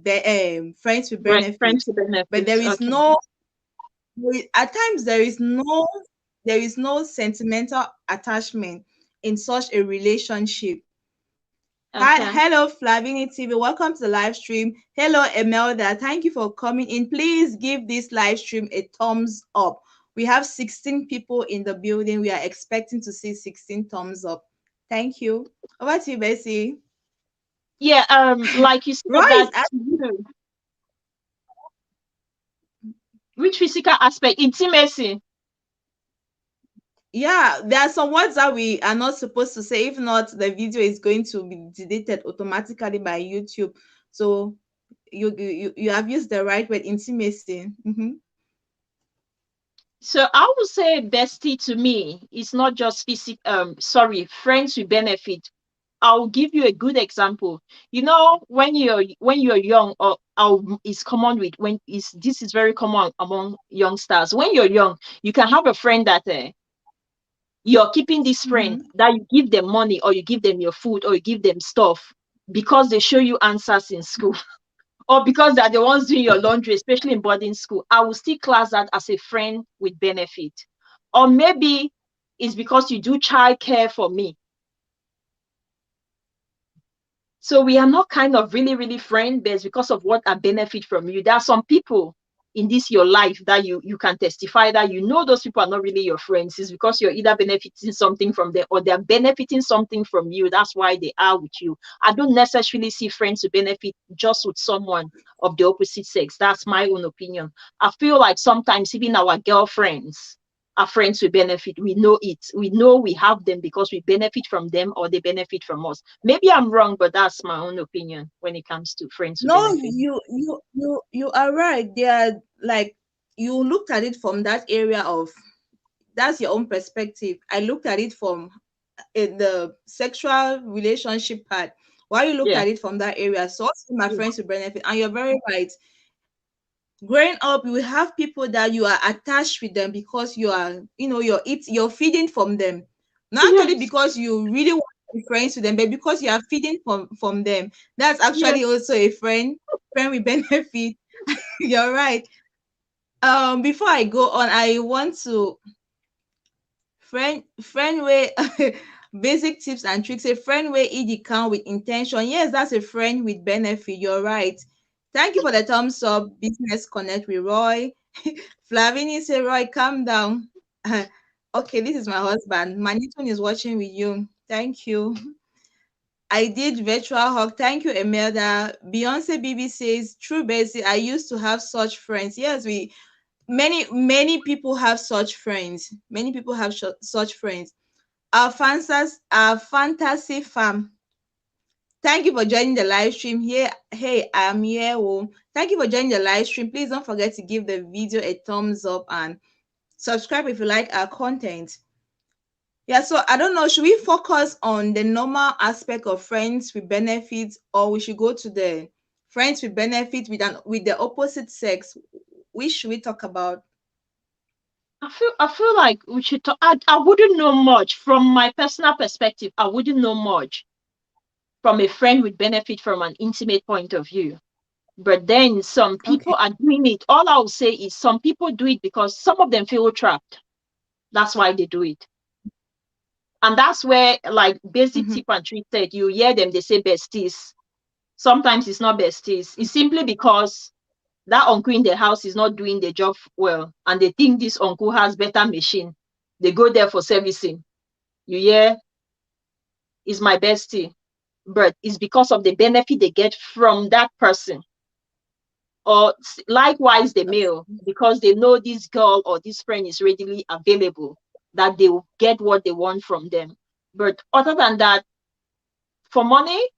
friends with Friends benefit. with But benefits. Okay. at times there is no sentimental attachment in such a relationship. Hi, Okay. hello, Flavini TV. Welcome to the live stream. Hello, Emelda. Thank you for coming in. Please give this live stream a thumbs up. We have 16 people in the building. We are expecting to see 16 thumbs up. Thank you. Over to you, Bessie. Yeah. Like you said Roy is that to you. Which physical aspect? Intimacy. Yeah, there are some words that we are not supposed to say. If not, the video is going to be deleted automatically by YouTube. So you have used the right word, intimacy. So I would say bestie to me is not just sorry, friends with benefit. I'll give you a good example. You know, when you're young, or is common with when is this is very common among youngsters. When you're young, you can have a friend that you're keeping this friend Mm-hmm. that you give them money, or you give them your food, or you give them stuff because they show you answers in school, or because they're the ones doing your laundry, especially in boarding school. I will still class that as a friend with benefit. Or maybe it's because you do childcare for me. So we are not kind of really, really friend based because of what I benefit from you. There are some people in this your life that you can testify that you know those people are not really your friends. It's because you're either benefiting something from them, or they're benefiting something from you. That's why they are with you. I don't necessarily see friends who benefit just with someone of the opposite sex. That's my own opinion. I feel like sometimes even our girlfriends. are friends with benefit. We know it. We know we have them because we benefit from them or they benefit from us. Maybe I'm wrong, but that's my own opinion when it comes to friends with No, benefit. you are right. They are like, you looked at it from that area of, that's your own perspective. I looked at it from the sexual relationship part. Why you looked Yeah. at it from that area? So also my Yeah. friends will benefit, and you're very right. Growing up, you will have people that you are attached with them because you are, you're feeding from them. Not actually Yes. because you really want to be friends with them, but because you are feeding from them. That's Yes. actually also a friend with benefit. You're right. Before I go on, I want to friend way basic tips and tricks. A friend way ED count with intention. Yes, that's a friend with benefit. You're right. Thank you for the thumbs up. Business connect with Roy. Flavini say, Roy, calm down. Okay, this is my husband. Manitun is watching with you. Thank you. I did virtual hug. Thank you, Emelda. Beyonce BB says, true Bessie, I used to have such friends. Yes, we many people have such friends. Many people have such friends. Our fantasy fam. Thank you for joining the live stream here. Hey, I'm here. Oh. Thank you for joining the live stream. Please don't forget to give the video a thumbs up and subscribe if you like our content. Yeah, so I don't know. Should we focus on the normal aspect of friends with benefits, or we should go to the friends with benefit with the opposite sex? Which should we talk about? I feel like we should talk. I wouldn't know much from my personal perspective. I wouldn't know much from a friend with benefit from an intimate point of view. But then some Okay. people are doing it. All I'll say is some people do it because some of them feel trapped. That's why they do it. And that's where, like basic Mm-hmm. tip and trick said, you hear them, they say besties. Sometimes it's not besties. It's simply because that uncle in the house is not doing the job well. And they think this uncle has better machine. They go there for servicing. You hear, is my bestie. But it's because of the benefit they get from that person. Or likewise the male, because they know this girl or this friend is readily available, that they will get what they want from them. But other than that, for money,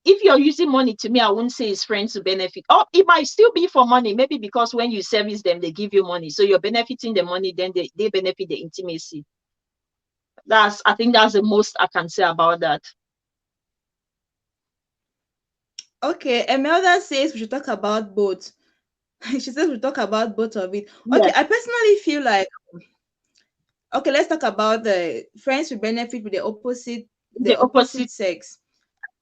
if you're using money, to me, I wouldn't say it's friends to benefit. Or it might still be for money, maybe because when you service them, they give you money, so you're benefiting the money, then they benefit the intimacy. I think that's the most I can say about that. Okay, Emelda says we should talk about both. She says we talk about both of it. Okay, Yeah, I personally feel like, okay, let's talk about the friends with benefit with the the opposite opposite. sex.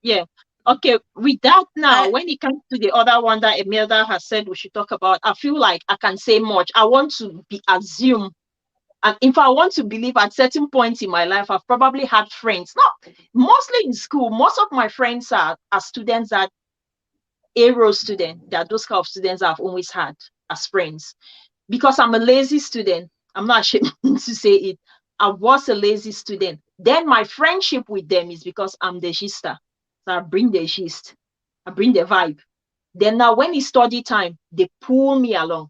Yeah. Okay, with that now, I when it comes to the other one that Imelda has said we should talk about, I feel like I can say much. I want to be assumed. And if I want to believe at certain points in my life, I've probably had friends. Not mostly in school. Most of my friends are students that aero students. They are those kind of students I've always had as friends. Because I'm a lazy student. I'm not ashamed to say it. I was a lazy student. Then my friendship with them is because I'm the gister. So I bring the gist. I bring the vibe. Then now when it's study time, they pull me along.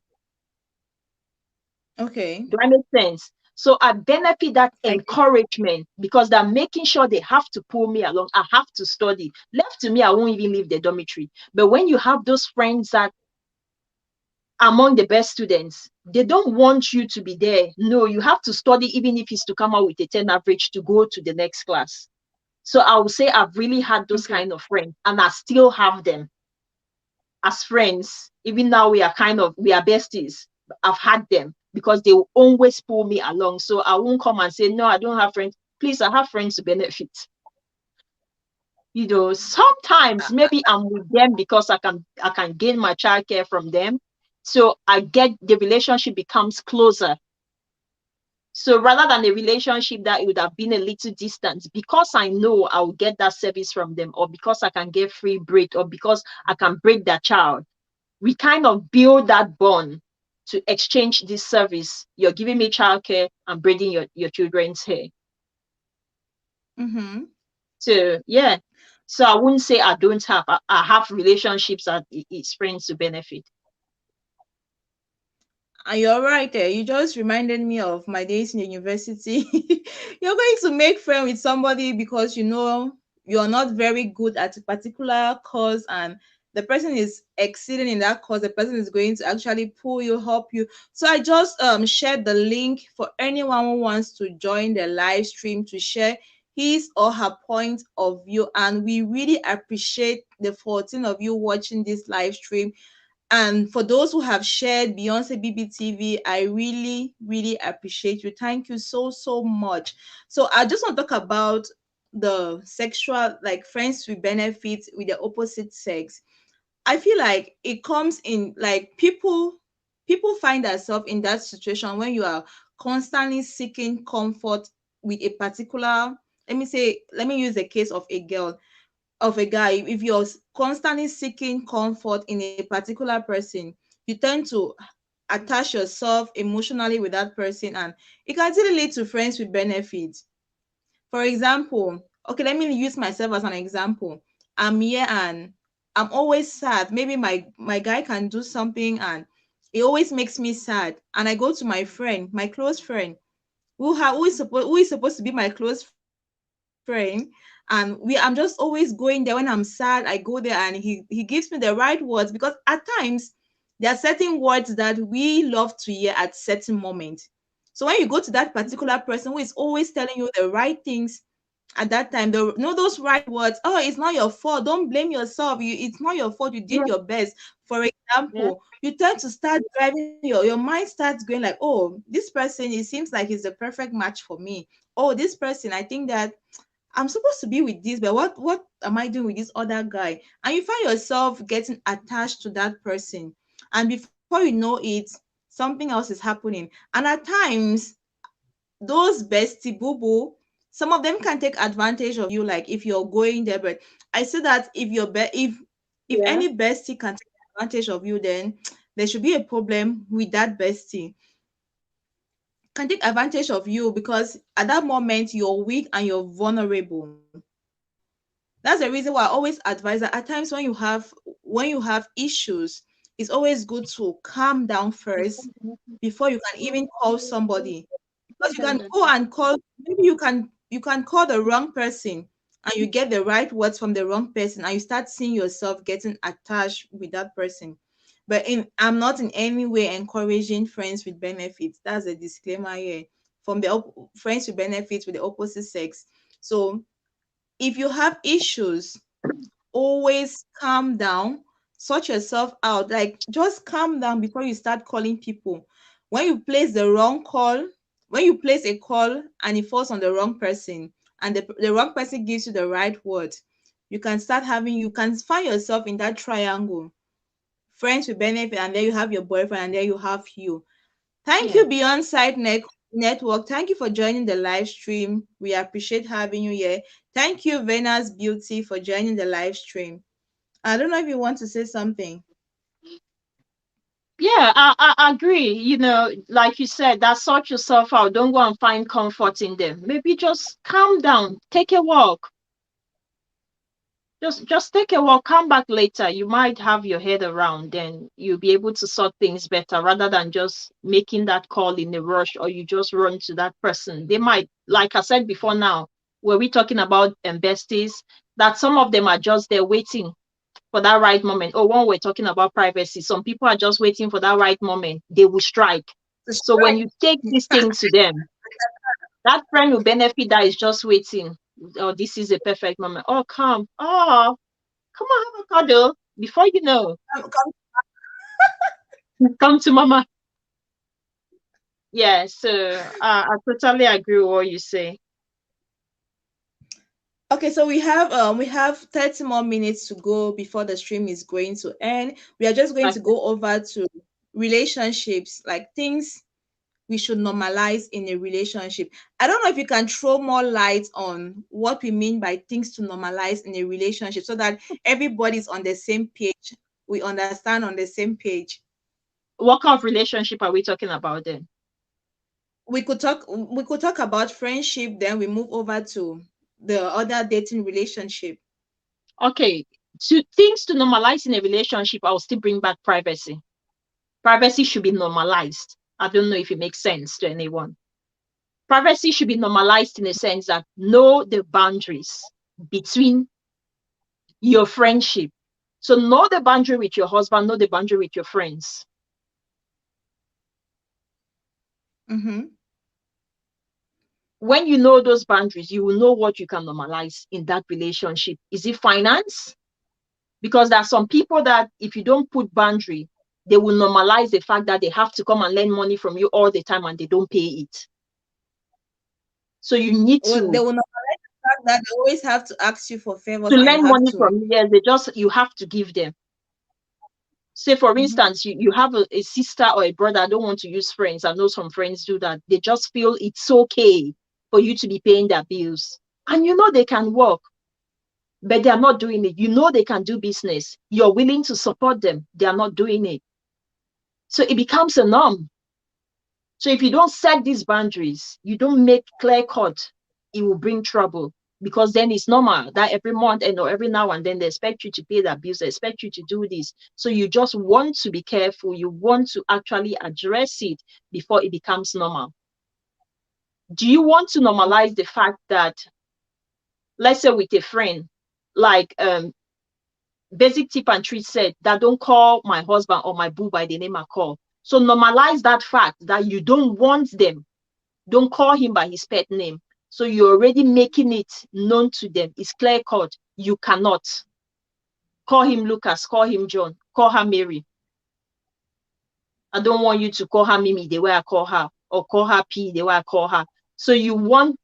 okay. Do I make sense? So I benefit that I get- encouragement because they're making sure they have to pull me along. I have to study. Left to me, I won't even leave the dormitory. But when you have those friends that are among the best students, they don't want you to be there. No, you have to study, even if it's to come out with a 10 average to go to the next class. So I would say I've really had those okay. kind of friends, and I still have them as friends. Even now we are besties. I've had them because they will always pull me along. So I won't come and say, no, I don't have friends. Please, I have friends to benefit. Sometimes maybe I'm with them because I can gain my childcare from them. So I get the relationship becomes closer. So rather than a relationship that it would have been a little distance, because I know I'll get that service from them, or because I can get free break, or because I can break that child, we kind of build that bond to exchange this service. You're giving me childcare, I'm braiding your children's hair. Mm-hmm. So yeah. So I wouldn't say I don't have. I have relationships that it's friends to benefit. And you're right there. You just reminded me of my days in university. You're going to make friends with somebody because you know you're not very good at a particular course, and the person is exceeding in that course. The person is going to actually pull you, help you. So I just shared the link for anyone who wants to join the live stream to share his or her point of view. And we really appreciate the 14 of you watching this live stream. And for those who have shared Beyonce BBTV, I really, really appreciate you. Thank you so, so much. So I just want to talk about the sexual, like friends with benefits with the opposite sex. I feel like it comes in like people find themselves in that situation when you are constantly seeking comfort with a particular, let me use the case of a girl, of a guy. If you're constantly seeking comfort in a particular person, you tend to attach yourself emotionally with that person, and it can really lead to friends with benefits. For example, okay, let me use myself as an example. I'm here and I'm always sad. Maybe my guy can do something and it always makes me sad, and I go to my friend, my close friend, who is supposed to be my close friend, and I'm just always going there when I'm sad. I go there and he gives me the right words, because at times there are certain words that we love to hear at certain moments. So when you go to that particular person who is always telling you the right things at that time, the know those right words, oh, it's not your fault, don't blame yourself, it's not your fault, you did Yeah, your best. For yeah, example, you tend to start driving your mind starts going like, oh, this person, it seems like he's the perfect match for me. Oh, this person, I think that I'm supposed to be with this, but what am I doing with this other guy? And you find yourself getting attached to that person. And before you know it, something else is happening. And at times, those bestie boo boo, some of them can take advantage of you, like if you're going there. But I say that if yeah. any bestie can take advantage of you, then there should be a problem with that bestie. Can take advantage of you because at that moment you're weak and you're vulnerable. That's the reason why I always advise that at times when you have issues, it's always good to calm down first before you can even call somebody. Because you can go and call, maybe you can call the wrong person and you get the right words from the wrong person, and you start seeing yourself getting attached with that person. But I'm not in any way encouraging friends with benefits. That's a disclaimer here. From the friends with benefits with the opposite sex. So if you have issues, always calm down, sort yourself out. Like just calm down before you start calling people. When you place the wrong call, when you place a call and it falls on the wrong person, and the wrong person gives you the right word, you can find yourself in that triangle. Friends with benefit, and then you have your boyfriend, and then you have you. Thank Yeah. you, Beyond Site Network. Thank you for joining the live stream. We appreciate having you here. Thank you, Venus Beauty, for joining the live stream. I don't know if you want to say something. Yeah, I agree. Like you said, that sort yourself out. Don't go and find comfort in them. Maybe just calm down, take a walk. Just take a walk, come back later. You might have your head around, then you'll be able to sort things better rather than just making that call in a rush, or you just run to that person. They might, like I said before now, were we talking about besties, that some of them are just there waiting for that right moment. Or when we're talking about privacy, some people are just waiting for that right moment. They will strike. To So when strike. you take this thing to them, that friend will benefit that is just waiting. Oh, this is a perfect moment. Oh, come. Oh, come on, have a cuddle. Before you know, come to mama. Yeah, so I totally agree with what you say. Okay, so we have 30 more minutes to go before the stream is going to end. We are just going to Okay. go over to relationships, like things we should normalize in a relationship. I don't know if you can throw more light on what we mean by things to normalize in a relationship so that everybody's on the same page. We understand on the same page. What kind of relationship are we talking about then? We could talk about friendship, then we move over to the other dating relationship. Okay, to things to normalize in a relationship, I'll still bring back privacy. Privacy should be normalized. I don't know if it makes sense to anyone. Privacy should be normalized in the sense that know the boundaries between your friendship. So know the boundary with your husband, know the boundary with your friends. Mm-hmm. When you know those boundaries, you will know what you can normalize in that relationship. Is it finance? Because there are some people that if you don't put boundary, they will normalize the fact that they have to come and lend money from you all the time and they don't pay it. So you need Well, they to will not like the fact that they always have to ask you for favors and you lend have money to. from you. Yes, you have to give them. Say for Mm-hmm. instance, you have a sister or a brother. I don't want to use friends. I know some friends do that. They just feel it's okay for you to be paying their bills. And you know they can work, but they are not doing it. You know they can do business. You're willing to support them. They are not doing it. So it becomes a norm. So if you don't set these boundaries, you don't make clear cut, it will bring trouble, because then it's normal that every month and or every now and then they expect you to pay the bills, they expect you to do this. So you just want to be careful. You want to actually address it before it becomes normal. Do you want to normalize the fact that, let's say with a friend, like basic tip and treat said, that don't call my husband or my boo by the name I call. So normalize that fact that you don't want them. Don't call him by his pet name. So you're already making it known to them. It's clear cut. You cannot call him Lucas, call him John, call her Mary. I don't want you to call her Mimi the way I call her, or call her P the way I call her. So you want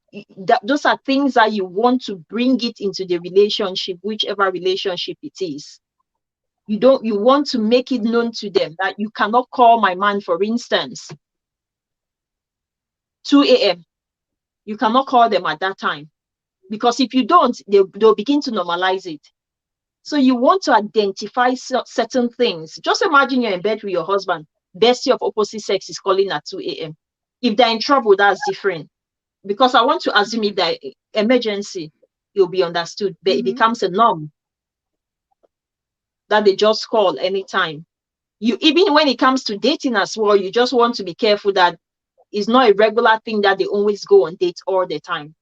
that, those are things that you want to bring it into the relationship, whichever relationship it is. You want to make it known to them that you cannot call my man, for instance, 2 a.m. You cannot call them at that time. Because if you don't, they'll begin to normalize it. So you want to identify certain things. Just imagine you're in bed with your husband, bestie of opposite sex is calling at 2 a.m. If they're in trouble, that's different. Because I want to assume if they're emergency, it'll be understood. But it Mm-hmm. becomes a norm that they just call anytime. You, even when it comes to dating as well, you just want to be careful that it's not a regular thing that they always go on dates all the time.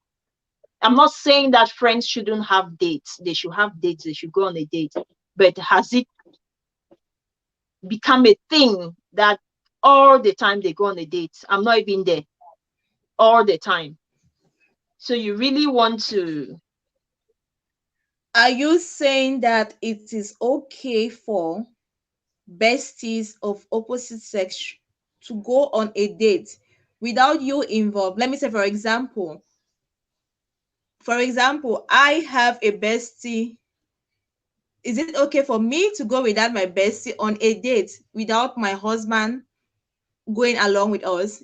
I'm not saying that friends shouldn't have dates. They should have dates. They should go on a date. But has it become a thing that all the time they go on a date? I'm not even there all the time. So you really want to. Are you saying that it is okay for besties of opposite sex to go on a date without you involved? Let me say, for example, I have a bestie. Is it okay for me to go without my bestie on a date without my husband going along with us?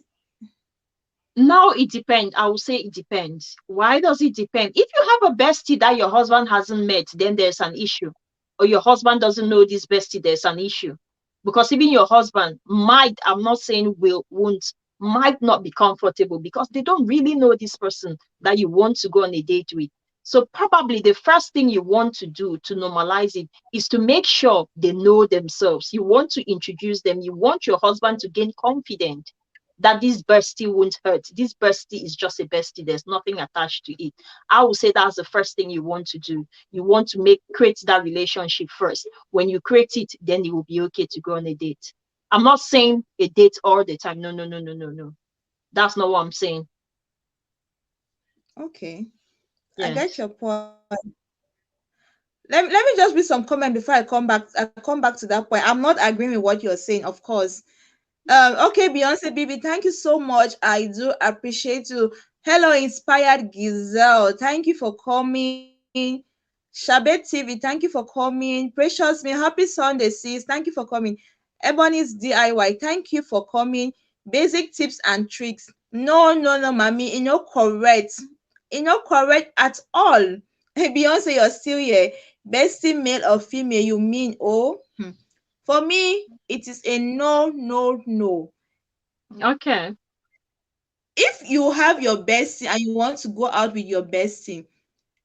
Now it depends. I will say it depends. Why does it depend? If you have a bestie that your husband hasn't met, then there's an issue. Or your husband doesn't know this bestie, there's an issue. Because even your husband might, I'm not saying will, won't, might not be comfortable because they don't really know this person that you want to go on a date with. So probably the first thing you want to do to normalize it is to make sure they know themselves. You want to introduce them. You want your husband to gain confidence that this bestie won't hurt. This bestie is just a bestie. There's nothing attached to it. I would say that's the first thing you want to do. You want to create that relationship first. When you create it, then it will be okay to go on a date. I'm not saying a date all the time. No, no, no, no, no, no. That's not what I'm saying. Okay, I get Yes. your point. Let me just read some comment before I come back to that point. I'm not agreeing with what you're saying, of course. Okay, Beyonce Bibi, thank you so much. I do appreciate you. Hello, Inspired Giselle. Thank you for coming. Shabet TV, thank you for coming. Precious Me, happy Sunday, sis. Thank you for coming. Ebony's DIY, thank you for coming. Basic tips and tricks. No, no, no, mommy, you know correct. You know correct at all. Hey, Beyonce, you're still here. Bestie male or female, you mean? Oh, for me, it is a no, no, no. Okay. If you have your bestie and you want to go out with your bestie,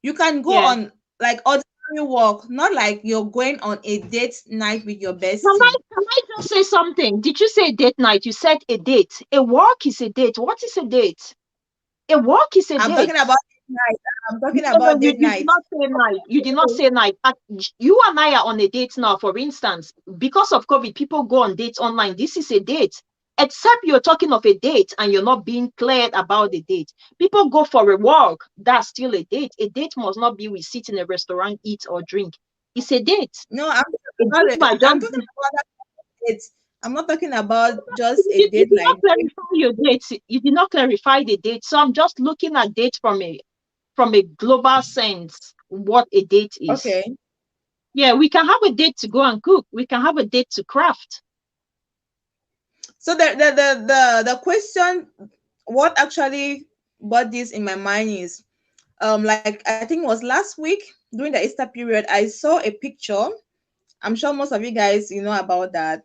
you can go Yes. on like ordinary walk, not like you're going on a date night with your Can I, bestie. can I just say something? Did you say date night? You said a date. A walk is a date. What is a date? A walk is a I'm talking date. about night. I'm No, talking no, about date you did night. not say night. You did not say night. You and I are on a date now, for instance. Because of COVID, people go on dates online. This is a date. Except you're talking of a date and you're not being cleared about the date. People go for a walk. That's still a date. A date must not be we sit in a restaurant, eat or drink. It's a date. No, I'm A talking about date it. might I'm just talking be. about that date. I'm not talking about just a You date did not like going. clarify your dates. You did not clarify the date. So I'm just looking at date from a global sense, what a date is. Okay. Yeah, we can have a date to go and cook. We can have a date to craft. So the question, what actually brought this in my mind is, like I think it was last week during the Easter period, I saw a picture. I'm sure most of you guys about that.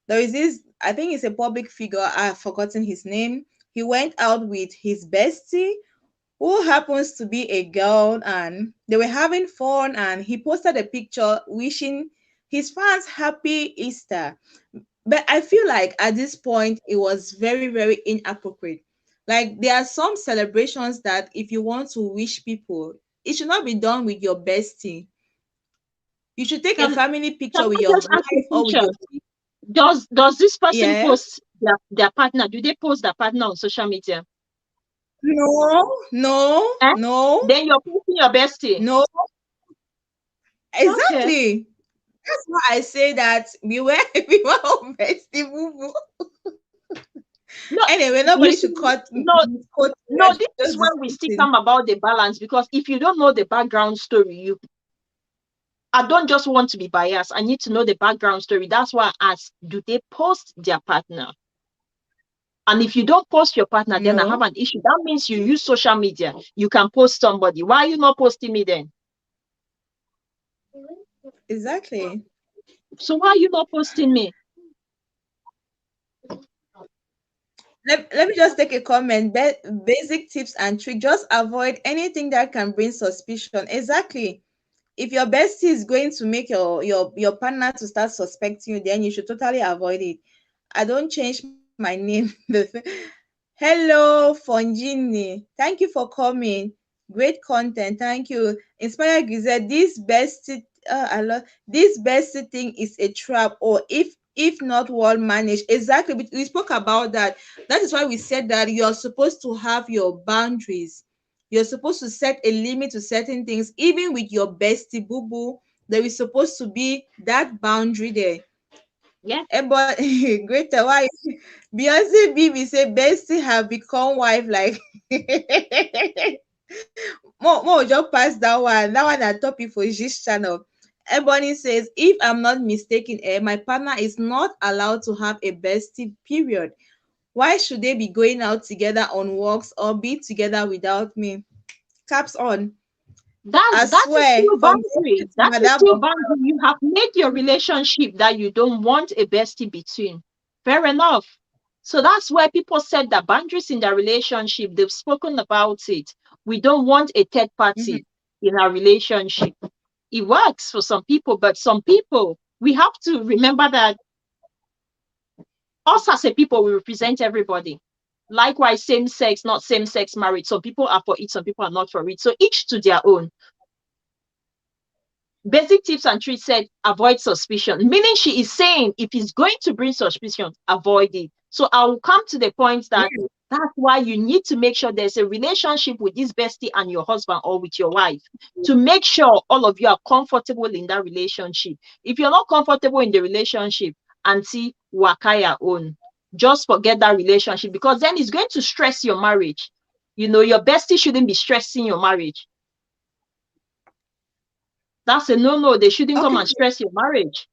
There is this, I think it's a public figure. I've forgotten his name. He went out with his bestie, who happens to be a girl, and they were having fun. And he posted a picture wishing his fans happy Easter. But I feel like at this point it was very, very inappropriate. Like there are some celebrations that if you want to wish people, it should not be done with your bestie. You should take a Can family can picture with I your just ask a wife or with your question? kid. Does this person Yeah. post their partner? Do they post their partner on social media? No, no, Eh? no, Then you're posting your bestie. no. Okay. Exactly. That's why I say that we were our bestie boo boo. No, Anyway, nobody you should see, no, quote me. I no, should this is just where we still discussing. come about the balance, because if you don't know the background story, I don't just want to be biased. I need to know the background story. That's why I ask, do they post their partner? And if you don't post your partner, then I have No, an issue. That means you use social media. You can post somebody. Why are you not posting me then? exactly. So why are you not posting me? Let me just take a comment. Basic tips and tricks. Just avoid anything that can bring suspicion. Exactly. If your bestie is going to make your partner to start suspecting you, then you should totally avoid it. I don't change my name. Hello, Fongini. Thank you for coming. Great content. Thank you. Inspire Gizette. This bestie thing is a trap, or if not well managed. Exactly. We spoke about that. That is why we said that you're supposed to have your boundaries. You're supposed to set a limit to certain things, even with your bestie boo boo. There is supposed to be that boundary there. Yeah. But greater why Beyonce BB say bestie have become wife like more just pass that one. That one at topic for this channel. Ebony says, if I'm not mistaken, my partner is not allowed to have a bestie, period. Why should they be going out together on walks or be together without me? Caps on. I That is swear, still from boundary. Beyonce to That is Madame still Bob. boundary. You have made your relationship that you don't want a bestie between. Fair enough. So that's where people set the boundaries in their relationship. They've spoken about it. We don't want a third Mhm. party in our relationship. It works for some people, but some people, we have to remember that us as a people, we represent everybody. Likewise, same sex, not same sex marriage. Some people are for it, some people are not for it. So each to their own. Basic tips and tricks said avoid suspicion, meaning she is saying if it's going to bring suspicion, avoid it. So I will come to the point that Yeah. that's why you need to make sure there's a relationship with this bestie and your husband or with your wife to make sure all of you are comfortable in that relationship. If you're not comfortable in the relationship, auntie, wakaya own. Just forget that relationship, because then it's going to stress your marriage. You know, your bestie shouldn't be stressing your marriage. That's a no-no. They shouldn't come Okay, and stress your marriage.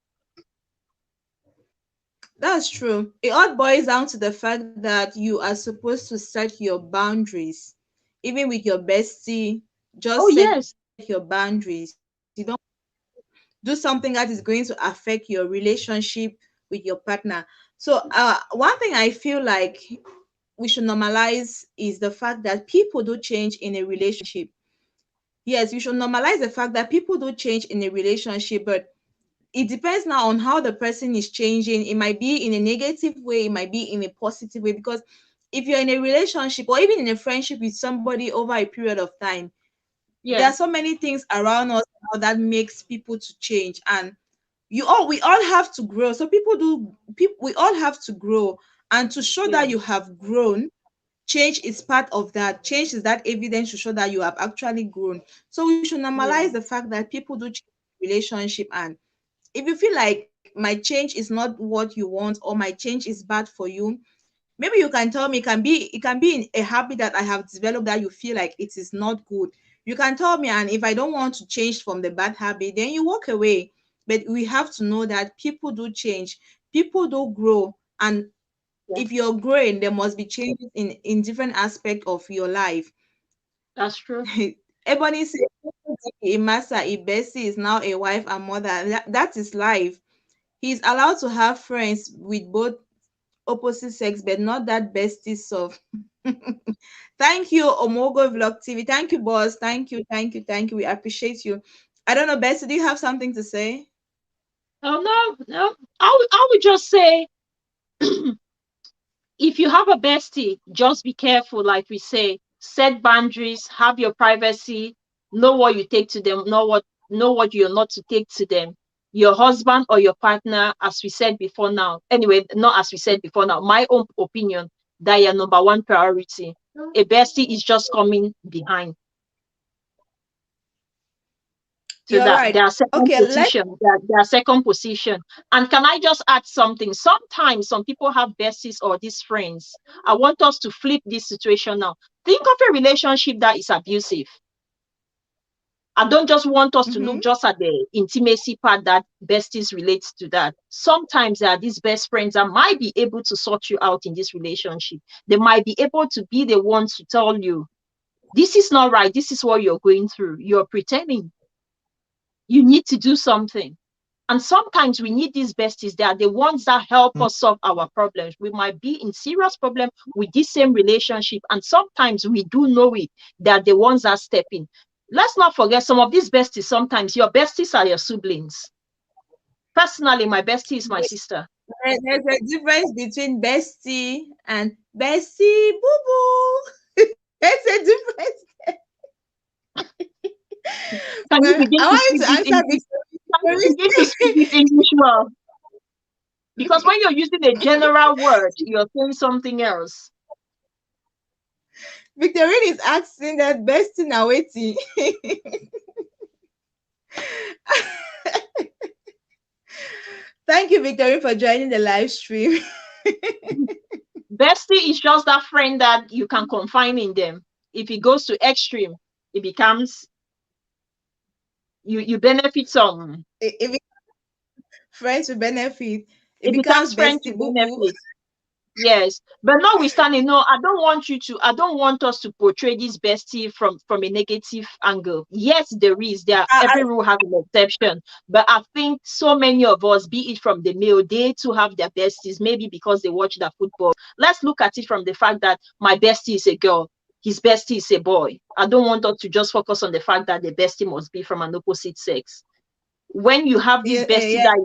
that's true. It all boils down to the fact that you are supposed to set your boundaries. Even with your bestie, Oh, just set your yes. boundaries. You don't do something that is going to affect your relationship with your partner. So, one thing I feel like we should normalize is the fact that people do change in a relationship. Yes, you should normalize the fact that people do change in a relationship, but it depends now on how the person is changing. It might be in a negative way, it might be in a positive way. Because if you're in a relationship or even in a friendship with somebody over a period of time, there Yeah, are so many things around us now that makes people to change. And we all have to grow. So we all have to grow. And to show yeah, that you have grown, change is part of that. Change is that evidence to show that you have actually grown. So we should normalize yeah, the fact that people do change in relationship. And if you feel like my change is not what you want or my change is bad for you, maybe you can tell me. It can be in a habit that I have developed that you feel like it is not good. You can tell me, and if I don't want to change from the bad habit, then you walk away. But we have to know that people do change, people do grow. And yeah. if you're growing, there must be changes in different aspect of your life. That's true. Ebony says Imasa Ibesi is now a wife and mother. That is life. He's allowed to have friends with both opposite sex, but not that bestie stuff. Thank you, Omogo Vlog TV. Thank you, boss. Thank you. We appreciate you. I don't know, Bessie, do you have something to say? Oh no, no. I would just say, if you have a bestie, just be careful, like we say, set boundaries, have your privacy, know what you take to them, know what you're not to take to them. Your husband or your partner, as we said before now. Anyway, not as we said before now, my own opinion, that your number one priority. A bestie is just coming behind. So You're that right. their second Okay, let's position, their second position. And can I just add something? Sometimes some people have besties or these friends. I want us to flip this situation now. Think of a relationship that is abusive. I don't just want us to look mhm. just at the intimacy part that besties relates to that. Sometimes there are these best friends that might be able to sort you out in this relationship. They might be able to be the ones to tell you, this is not right. This is what you're going through. You're pretending. You need to do something. And sometimes we need these besties. They are the ones that help us solve our problems. We might be in serious problem with this same relationship, and sometimes we do know it. They are the ones that step in. Let's not forget, some of these besties, sometimes your besties are your siblings. Personally, my bestie is my sister. There's a difference between bestie and bestie boo boo. There's a difference. Can you Well, begin I to want speak you to this answer English? Can you begin to speak this English well? Because when you're using a general word, you're saying something else. Victorine is asking that bestie now waiting. Thank you, Victorine, for joining the live stream. Bestie is just that friend that you can confine in them. If it goes to extreme, it becomes you benefit some. If it friends with benefit, it It becomes becomes friend to bestie boo boo. benefit. Yes, but notwithstanding, no, I don't want you to. I don't want us to portray this bestie from a negative angle. Yes, there is. There, I, every rule has an exception. But I think so many of us, be it from the male, they too have their besties. Maybe because they watch the football. Let's look at it from the fact that my bestie is a girl, his bestie is a boy. I don't want us to just focus on the fact that the bestie must be from an opposite sex. When you have this yeah, yeah, bestie yeah. that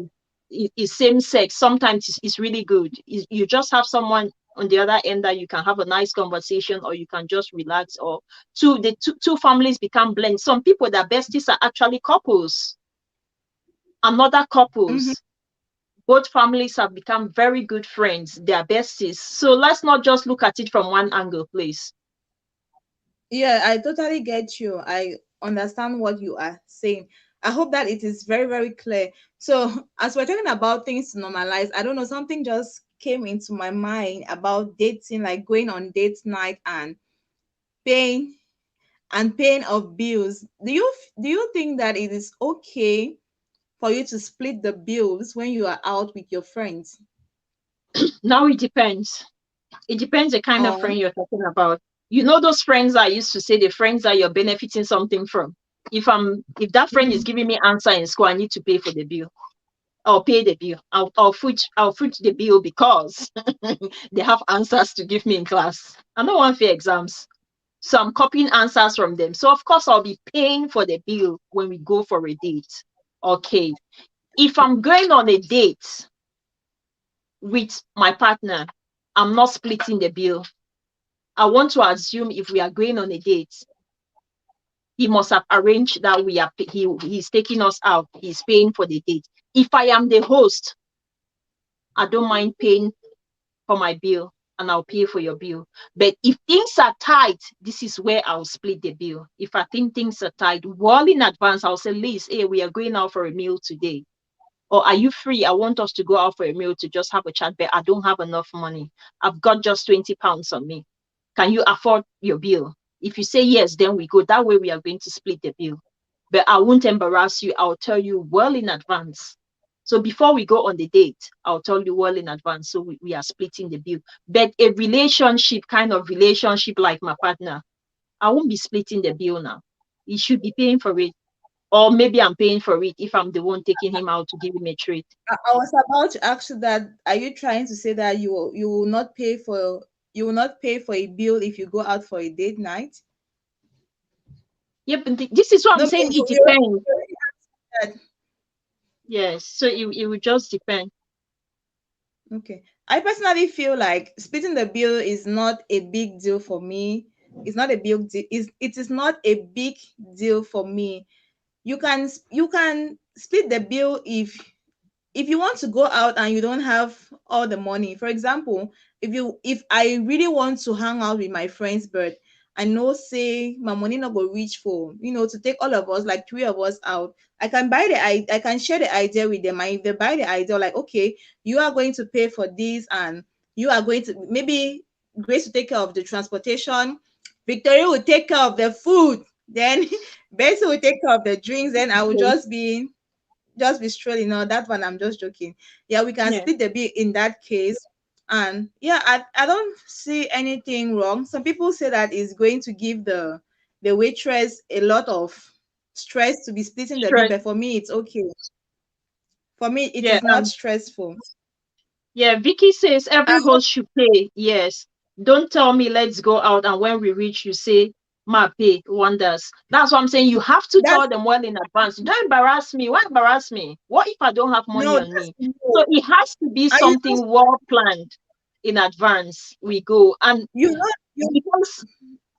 is same sex, sometimes it's really good. You just have someone on the other end that you can have a nice conversation, or you can just relax, or two families become blend. Some people that besties are actually couples, another Mhm. couples. Both families have become very good friends. They are besties. So let's not just look at it from one angle, please. Yeah, I totally get you. I understand what you are saying. I hope that it is very, very clear. So, as we're talking about things to normalize, I don't know, something just came into my mind about dating, like going on date night and paying paying of bills. Do you think that it is okay for you to split the bills when you are out with your friends? Now it depends. It depends the kind of Or friend you're talking about. You know those friends I used to say, the friends that you're benefiting something from. If that friend is Mhm. giving me answer in school, I need to pay for the bill. I'll pay the bill. I'll foot the bill because they have answers to give me in class. I don't want fair exams. So I'm copying answers from them. So of course I'll be paying for the bill when we go for a date. Okay. If I'm going on a date with my partner, I'm not splitting the bill. I want to assume if we are going on a date, he must have arranged that he's taking us out, he's paying for the date. If I am the host, I don't mind paying for my bill and I'll pay for your bill. But if things are tight, this is where I'll split the bill. If I think things are tight, well in advance, I'll say, Liz, hey, we are going out for a meal today. Or are you free? I want us to go out for a meal to just have a chat, but I don't have enough money. I've got just 20 pounds on me. Can you afford your bill? If you say yes, then we go. That way we are going to split the bill. But I won't embarrass you. I'll tell you well in advance. So before we go on the date, I'll tell you well in advance. So we are splitting the bill. But a relationship, kind of relationship like my partner, I won't be splitting the bill now. He should be paying for it. Or maybe I'm paying for it if I'm the one taking him out to give him a treat. I was about to ask you that. Are you trying to say that you will not pay for a bill if you go out for a date night? Yeah, but this is what I'm No, saying. It you depends. already answered that. Yes. So it will just depend. Okay. I personally feel like splitting the bill is not a big deal for me. It's not a big deal. It is not a big deal for me. You can split the bill if you want to go out and you don't have all the money. For example, if I really want to hang out with my friends, but I know say my money not go reach for to take all of us, like three of us out, I can share the idea with them. And if they buy the idea, like, okay, you are going to pay for this, and you are going to, maybe Grace will take care of the transportation, Victoria will take care of the food, then Bessie will take care of the drinks, then I will Okay. just be strolling. No, that one I'm just joking. Yeah, we can Yeah. split the bill in that case. And yeah, I don't see anything wrong. Some people say that is going to give the waitress a lot of stress to be splitting the bill, Stress. but for me it's okay. For me it Yeah. is not stressful. Yeah. Vicky says every And host should pay. Yes. Don't tell me let's go out and when we reach, you say ma pay wonders. That's what I'm saying. You have to that's tell them well in advance. Don't embarrass me. Why embarrass me? What if I don't have money no, on that's me? So no. it has to be And you something well planned in advance. We go. And you know you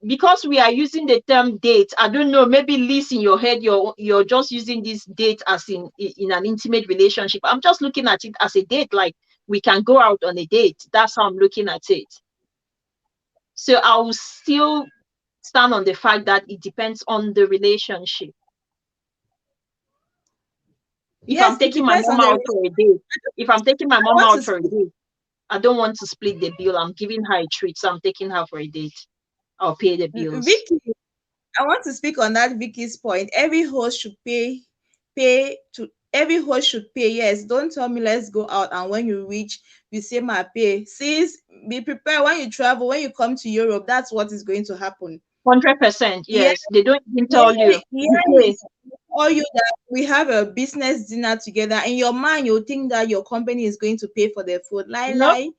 because we are using the term date, I don't know, maybe Liz, in your head you're just using this date as in an intimate relationship. I'm just looking at it as a date, like we can go out on a date. That's how I'm looking at it. So I will still stand on the fact that it depends on the relationship. If I'm yes, it taking my depends mom on the out for a date, if I'm taking my I mom want out to for a speak date, I don't want to split the bill. I'm giving her a treat, so I'm taking her for a date. I'll pay the bills. Vicky, I want to speak on that Vicky's point. Every host should pay. Yes, don't tell me let's go out and when you reach, you say my pay. Sis, be prepared when you travel, when you come to Europe, that's what is going to happen. 100%, Yeah, yes. They don't even yeah, tell you. You pay. yes. Or you that we have a business dinner together. In your mind, you think that your company is going to pay for the food. Lie, Nope, lie.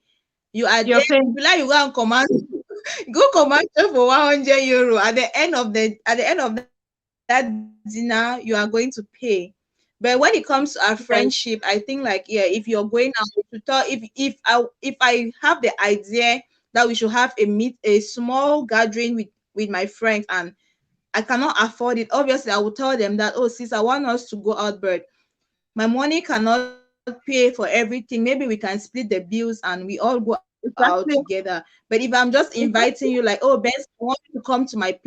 You are you're there. paying. You like you go and command go commercial for 100 euro. At the end of that dinner, you are going to pay. But when it comes to our friendship, I think, like, yeah, if you're going out to talk, if I have the idea that we should have a small gathering with my friends, and I cannot afford it, obviously I will tell them that, oh sis, I want us to go out, but my money cannot pay for everything. Maybe we can split the bills and we all go out together. Exactly. But if I'm just inviting you, like, oh Bess, I want you to come to my place,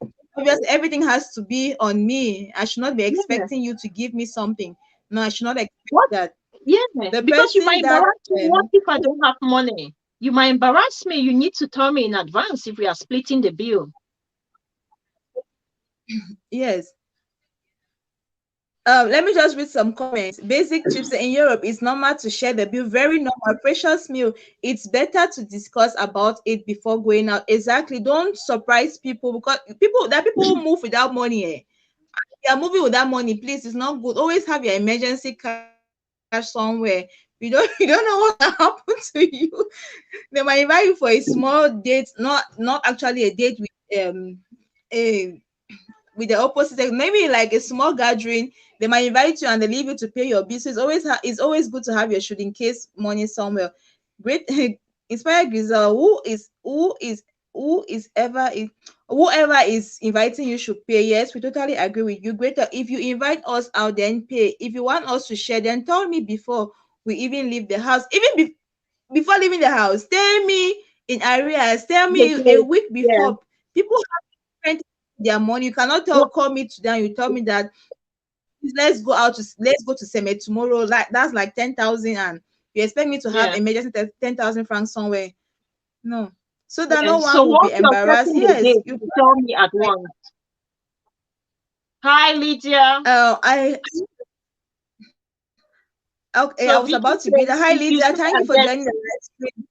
obviously everything has to be on me. I should not be expecting you Yeah. to give me something. No, I should not expect What? that. Yeah. The Because you person might that embarrass me. What if I don't have money? You might embarrass me. You need to tell me in advance if we are splitting the bill. yes. Let me just read some comments. Basic chips in Europe, it's normal to share the bill. Very normal. Precious meal. It's better to discuss about it before going out. Exactly. Don't surprise people, because people who move without money. You are moving without money. Please, it's not good. Always have your emergency cash somewhere. You don't you don't know what will happen to you. They might invite you for a small date, not actually a date with um a with the opposite sex, maybe like a small gathering, they might invite you and they leave you to pay your bills. So it's always good to have your should in case money somewhere. Great inspired Grizel, whoever is inviting you should pay. Yes, we totally agree with you. Greater, if you invite us out, then pay. If you want us to share, then tell me before we even leave the house. Before leaving the house, tell me in arrears, tell me a Okay. week Yeah. before. People have spent their money. You cannot What? call me today and you tell me that let's go to Seme tomorrow. Like that's like 10,000, and you expect me to have Yeah. emergency 10,000 francs somewhere. No. So that Yeah. no So one will be once you're embarrassed. setting the Yes, date, you tell me at once. Hi, Lydia. Okay, I So was Vicky about to greet her. says, Hi if you Lydia, say thank I you for get joining the live stream.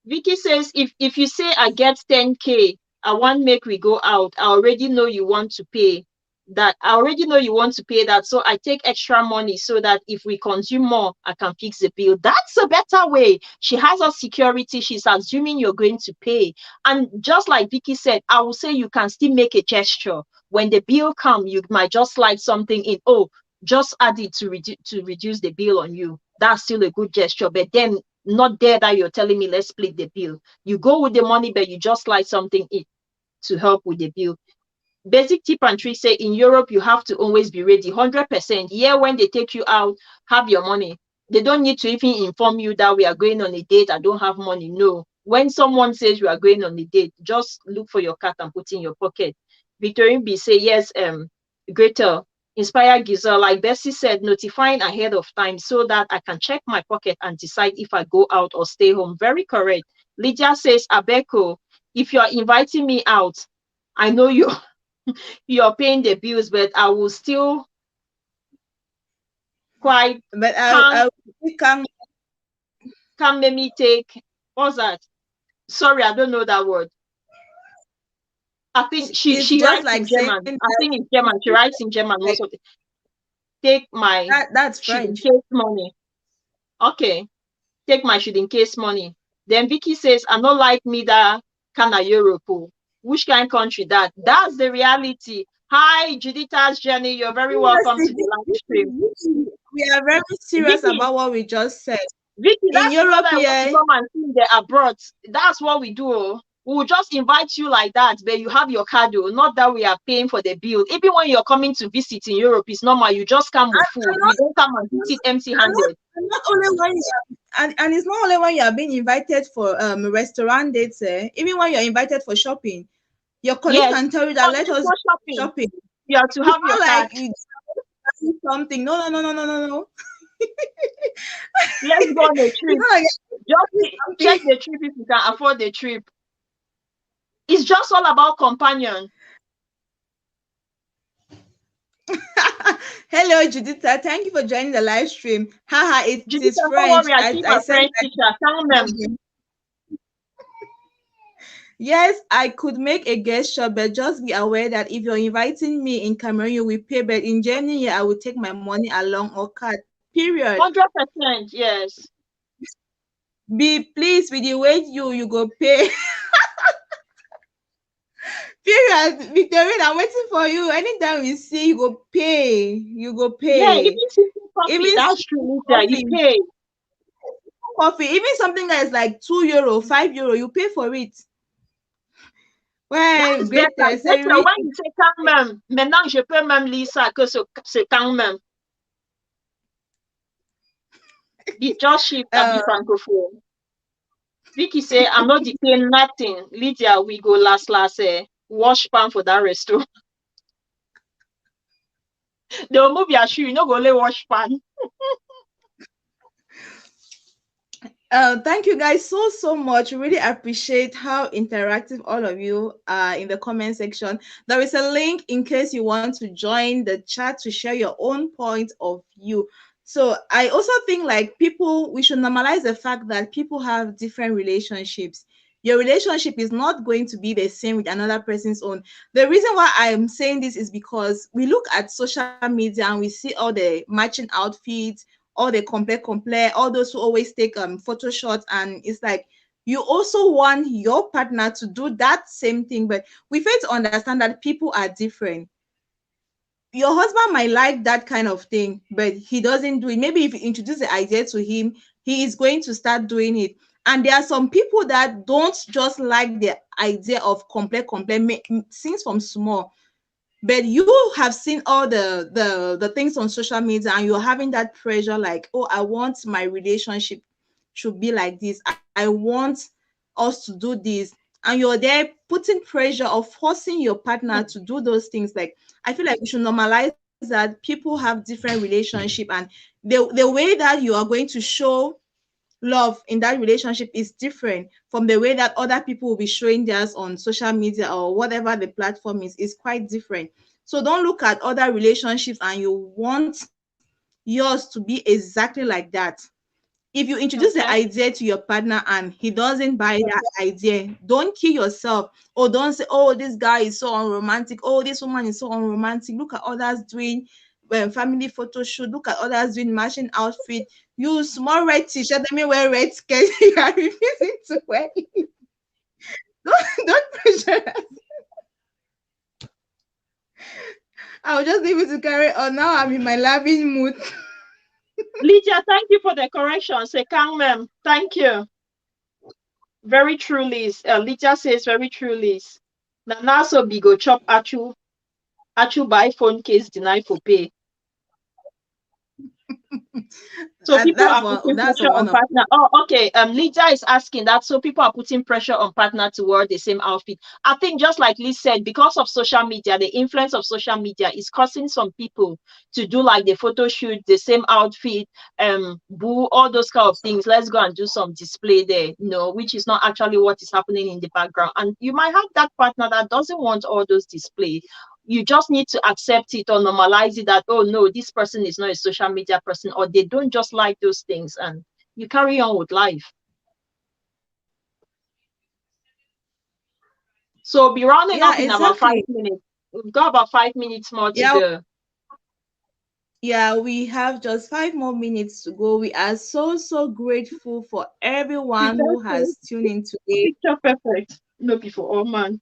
Vicky says, if you say I get 10K, I want make we go out. I already know you want to pay that. I already know you want to pay that. So I take extra money so that if we consume more, I can fix the bill. That's a better way. She has a security. She's assuming you're going to pay. And just like Vicky said, I will say you can still make a gesture. When the bill comes, you might just slide something in. Oh, just add it to reduce the bill on you. That's still a good gesture. But then not there that you're telling me let's split the bill. You go with the money, but you just slide something in to help with the bill. Basic tip and trick say in Europe, you have to always be ready 100%. Yeah, when they take you out, have your money. They don't need to even inform you that we are going on a date. I don't have money. No. When someone says you are going on a date, just look for your card and put in your pocket. Victorine B say yes, greater. Inspire Giza, like Bessie said, notifying ahead of time so that I can check my pocket and decide if I go out or stay home. Very correct. Lydia says, Abeko, if you're inviting me out, I know you're paying the bills, but I will still quite But can't I we can can't make me take what's that? Sorry, I don't know that word. I think it's she just writes like in saying German. that I think it's German. She writes in German like most of the take my that's should in French. case money. Okay, take my should in case money. Then Vicky says, I not like me that kind of Europe. Oh. Which kind of country that? That's the reality. Hi, Judita's journey. You're very welcome to the live stream. We are very serious Vicky, about what we just said. Vicky, In that's people Europe that want to here, come and sing the abroad. That's what we do. Oh. We will just invite you like that, but you have your card. Oh. Not that we are paying for the bill. Even when you're coming to visit in Europe, it's normal. You just come with food. and You don't come and visit empty-handed. not only when and it's not only when you are being invited for restaurant dates, even when you're invited for shopping, your colleague Yes, can tell you but that let let's us go go shopping. shopping. You have to It's have your not card. like you do something. No. Let's go on a It's trip. not like Just check something. the trip if you can afford the trip. It's just all about companion. Hello, Juditha. Thank you for joining the live stream. Haha, it is Judith, don't French. worry, I see I my said French teacher. Tell them. that. Yes, I could make a gesture, but just be aware that if you're inviting me in Cameroon, you will pay. But in Germany, I will take my money along or card. Period. 100%, yes. Be pleased with the way you go pay. Period. Victorine, I'm waiting for you. Anytime we see you go pay, you go Yeah, pay. even simple coffee, Even that's simple true, Lydia. You coffee, pay. even something that is like €2, €5, you pay for it. That Well, is better. great. Say Better rich. when you say quand même. Maintenant, je peux même lire ça que c'est quand même. Just shift and be Uh, francophone. Vicky say, I'm not declaring nothing. Lydia, we go last, wash pan for that restaurant. They will move your shoe, you know, go only wash pan. Thank you guys so much. Really appreciate how interactive all of you are in the comment section. There is a link in case you want to join the chat to share your own point of view. So I also think like we should normalize the fact that people have different relationships. Your relationship is not going to be the same with another person's own. The reason why I'm saying this is because we look at social media and we see all the matching outfits, all the compare, all those who always take photo shots, and it's like you also want your partner to do that same thing, but we fail to understand that people are different. Your husband might like that kind of thing, but he doesn't do it. Maybe if you introduce the idea to him, he is going to start doing it. And there are some people that don't just like the idea of things from small. But you have seen all the things on social media, and you're having that pressure, like, oh, I want my relationship should be like this. I want us to do this. And you're there putting pressure or forcing your partner to do those things. Like, I feel like we should normalize that people have different relationship, and the way that you are going to show love in that relationship is different from the way that other people will be showing theirs on social media or whatever the platform is quite different. So don't look at other relationships and you want yours to be exactly like that. If you introduce the Okay. idea to your partner and he doesn't buy that idea, don't kill yourself, or don't say, oh, this guy is so unromantic, oh, this woman is so unromantic, look at others doing family photo shoot, look at others doing matching outfit. You small red t-shirt, let me wear red skirt. You are refusing to wear it. Don't pressure us. I'll just leave it to carry on. Now I'm in my loving mood. Lydia, thank you for the correction. Say, ma'am. Thank you. Very true, Liz. Lydia says very true, Liz. Now, so big go chop achu buy phone case deny for pay. So people are putting That's pressure one on of. partner. Oh, okay. Lydia is asking that. So people are putting pressure on partner to wear the same outfit. I think just like Liz said, because of social media, the influence of social media is causing some people to do like the photo shoot, the same outfit, boo, all those kind of things. Let's go and do some display there, which is not actually what is happening in the background. And you might have that partner that doesn't want all those display. You just need to accept it or normalize it that, oh no, this person is not a social media person, or they don't just like those things, and you carry on with life. So we'll be rounding Yeah, up in about exactly. 5 minutes. We've got about 5 minutes more to Yeah, go. yeah, we have just 5 more minutes to go. We are so grateful for She everyone who said has tuned in today. picture perfect. No before, oh man.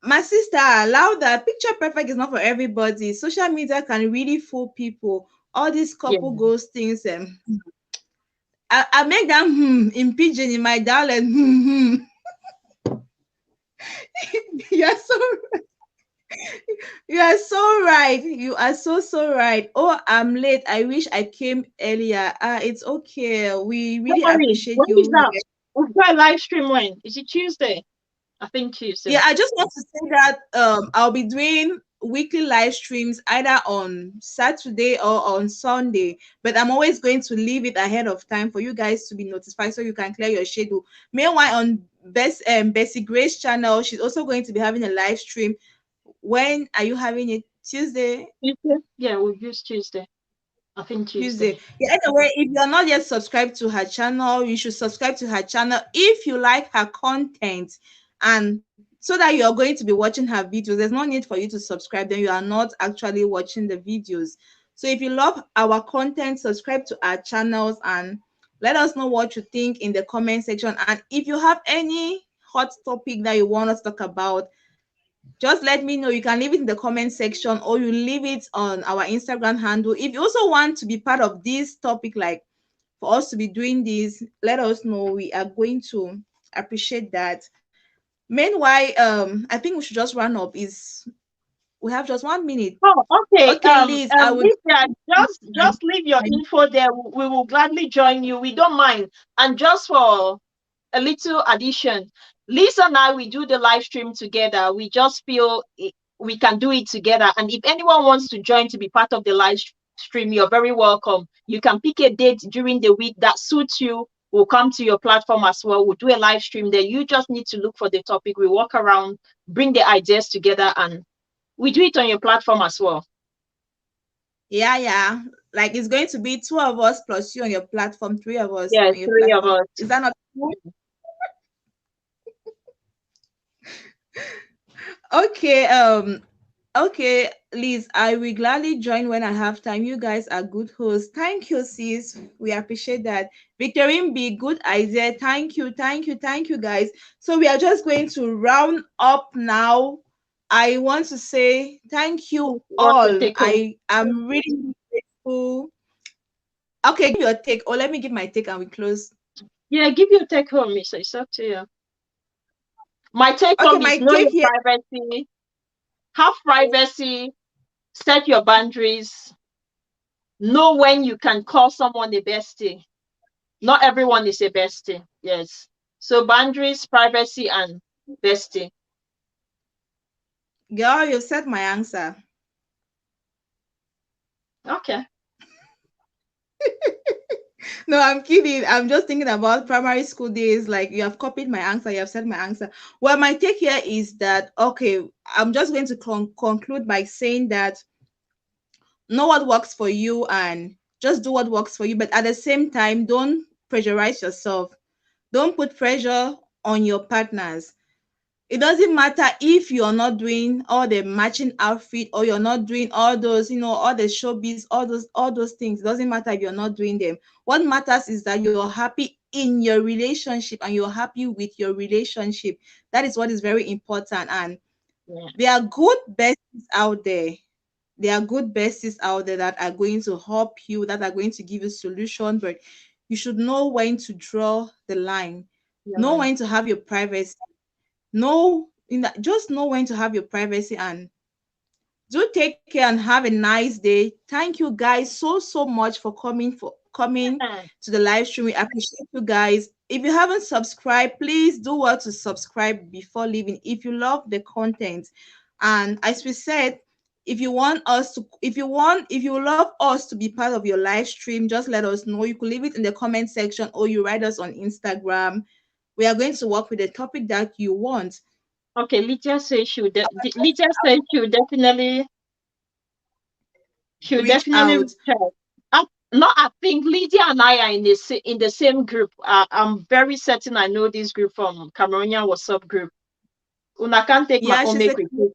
My sister, allow that picture perfect is not for everybody. Social media can really fool people. All these Yeah. couple goals things. I make that in pidgin in my dialect. You're so you are so right. You are so right. Oh, I'm late. I wish I came earlier. It's okay. We Don't really worry. appreciate When is you. that? We've got a live stream when? Is it Tuesday? I think Tuesday. Yeah, I just want to say that I'll be doing weekly live streams either on Saturday or on Sunday, but I'm always going to leave it ahead of time for you guys to be notified so you can clear your schedule. Meanwhile, on Bessy Gray's channel, she's also going to be having a live stream. When are you having it? Tuesday? Tuesday? Yeah, we'll use Tuesday. I think Tuesday. Tuesday. Yeah, anyway, if you're not yet subscribed to her channel, you should subscribe to her channel if you like her content, and so that you're going to be watching her videos. There's no need for you to subscribe, then you are not actually watching the videos. So if you love our content, subscribe to our channels and let us know what you think in the comment section. And if you have any hot topic that you want us to talk about, just let me know. You can leave it in the comment section or you leave it on our Instagram handle. If you also want to be part of this topic, like for us to be doing this, let us know. We are going to appreciate that. Meanwhile, I think we should just run up. Is we have just 1 minute. Oh, okay. Okay, Liz, I would. Lydia, just leave your info there. We will gladly join you. We don't mind. And just for a little addition, Lisa and I, we do the live stream together. We just feel we can do it together. And if anyone wants to join to be part of the live stream, you're very welcome. You can pick a date during the week that suits you. We'll come to your platform as well. We'll do a live stream there. You just need to look for the topic. We walk around, bring the ideas together, and we do it on your platform as well. Yeah. Like it's going to be two of us plus you on your platform, three of us Yeah, on your 3 of platform. us. Is that not cool? Okay. Okay, Liz, I will gladly join when I have time. You guys are good hosts. Thank you, sis. We appreciate that. Victorine B, good idea. Thank you, thank you, thank you, guys. So we are just going to round up now. I want to say thank you What's the all. take home? I am really grateful. Okay, give your take, or let me give my take and we close. Yeah, give your take home, Miss. It's up to you. My take Okay, home is my know take your here. privacy, have privacy, set your boundaries, know when you can call someone a bestie. Not everyone is a bestie. Yes. So boundaries, privacy, and bestie. Girl, you said my answer. Okay. No, I'm kidding. I'm just thinking about primary school days. Like you have copied my answer, you have said my answer. Well, my take here is that okay, I'm just going to conclude by saying that know what works for you and just do what works for you. But at the same time, don't pressurize yourself. Don't put pressure on your partners. It doesn't matter if you're not doing all the matching outfit or you're not doing all those, all the showbiz, all those things. It doesn't matter if you're not doing them. What matters is that you're happy in your relationship and you're happy with your relationship. That is what is very important. And Yeah. there are good besties out there. There are good besties out there that are going to help you, that are going to give you solution, but you should know when to draw the line. Know Yeah. when to have your privacy. Just know when to have your privacy and do take care and have a nice day. Thank you guys so much for coming Yeah. to the live stream. We appreciate you guys. If you haven't subscribed, please do well to subscribe before leaving if you love the content. And as we said, if you love us to be part of your live stream, just let us know. You could leave it in the comment section or you write us on Instagram. We are going to work with the topic that you want. Okay. Lydia says Reach she will definitely out. reach out. No, I think Lydia and I are in the same group. I'm very certain I know this group from Cameroonian WhatsApp group. Una can't take my Yeah, own she make said. we cook.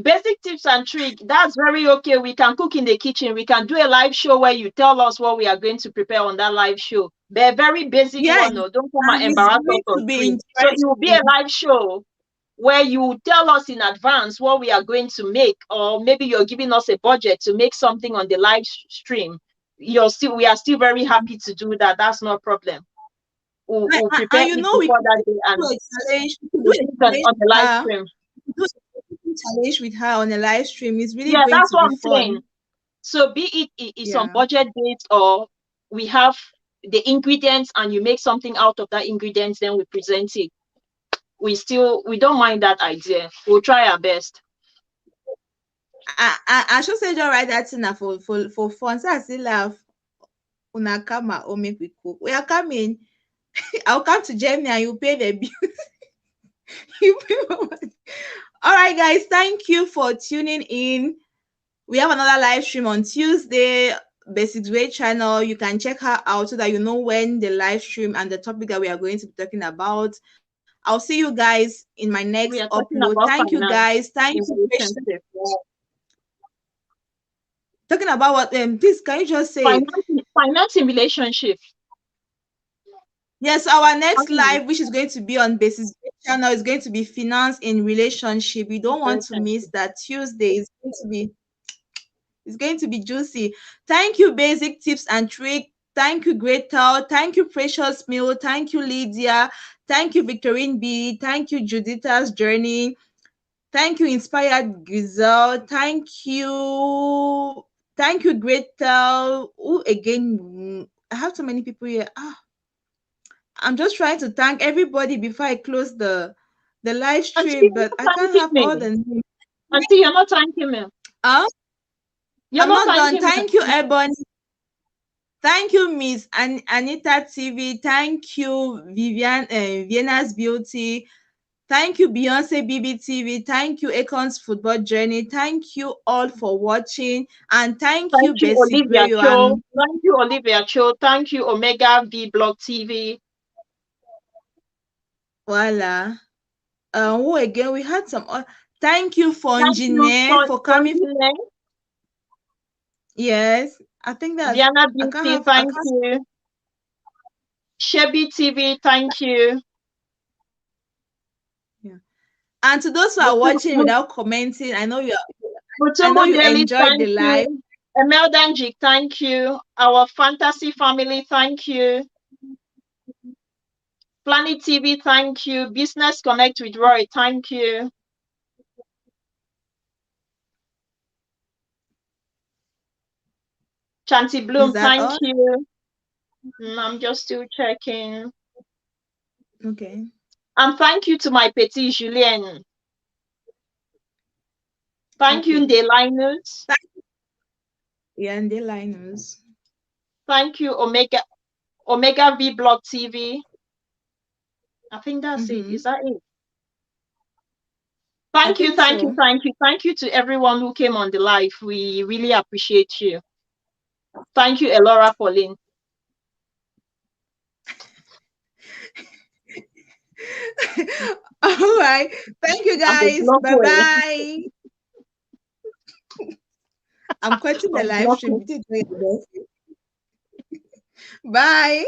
Basic tips and trick. That's very okay. We can cook in the kitchen. We can do a live show where you tell us what we are going to prepare on that live show. But a very basic Yeah, one. No, don't come and and it's embarrass us going on to be screen. So it will be a interesting. live show where you tell us in advance what we are going to make, or maybe you're giving us a budget to make something on the live stream. We are still very happy to do that. That's no problem. We'll prepare And it we before could that day do and a challenge. We could do we'll a do it challenge on the with live her. stream. We could do a cooking challenge with her on a live stream. It's really Yeah, going that's to what be I'm saying. fun. So be it's on Yeah. budget based, or we have the ingredients and you make something out of that ingredients, then we present it. We don't mind that idea. We'll try our best. I should say just write that thing na for fun. So I still laugh. Una come or make we cook. We are coming. I'll come to Germany and you pay the bill. You pay my money. All right, guys. Thank you for tuning in. We have another live stream on Tuesday. Bessy Grey channel. You can check her out so that you know when the live stream and the topic that we are going to be talking about. I'll see you guys in my next We are talking upload. about Thank you finance guys. Thank in you, Precious. relationship. Talking about what? Please, can you just say it? Finance in relationship. Yes, our next Finance live, which is going to be on Basis channel, is going to be finance in relationship. You in don't want to miss relationship. that. Tuesday is going to be juicy. Thank you, Basic Tips and Trick. Thank you, Gretel. Thank you, Precious Meal. Thank you, Lydia. Thank you, Victorine B. Thank you, Juditha's Journey. Thank you, Inspired Gazelle. Thank you, Gretel. Who again? I have so many people here. I'm just trying to thank everybody before I close the live Auntie, stream, you're but I not can't thanking have all me. the names. Auntie, you're not thanking me. Uh, You're I'm not not done. thanking me. Thank you, Ebony. Thank you, Miss Anita TV. Thank you, Vienna's Beauty. Thank you, Beyonce BBTV. Thank you, Acon's Football Journey. Thank you all for watching. And thank Thank you, you, Bessie Olivia Gray. You are Cho. Thank you, Olivia Cho. Thank you, Omega V Blog TV. voila. Who again? We had some. Thank you, Thank you, Engineer, for coming. Fonjine. Yes, I think that's. Diana I can't Beauty, have. I thank can't. you. Shebi TV, thank you. Yeah. And to those who are watching without commenting, I know you. I know Mutumbu you Daily, enjoyed the thank live. you. Emel Danjik, thank you. Our fantasy family, thank you. Planet TV, thank you. Business Connect with Roy, thank you. Chanty Is Bloom, that thank all? you. I'm just still checking. Okay. And thank you to my petit Julien. Thank you, Okay. Ndelinus. Yeah, and the liners. Thank you, Omega V Blog TV. I think that's it. Mm-hmm. Is that it? I Thank you, think thank you, so. thank you. Thank you to everyone who came on the live. We really appreciate you. Thank you, Elora Pauline. All right. Thank you, I'm a guys. block Bye way. bye. I'm quitting the I'm live stream. blocking. You did great, Bye.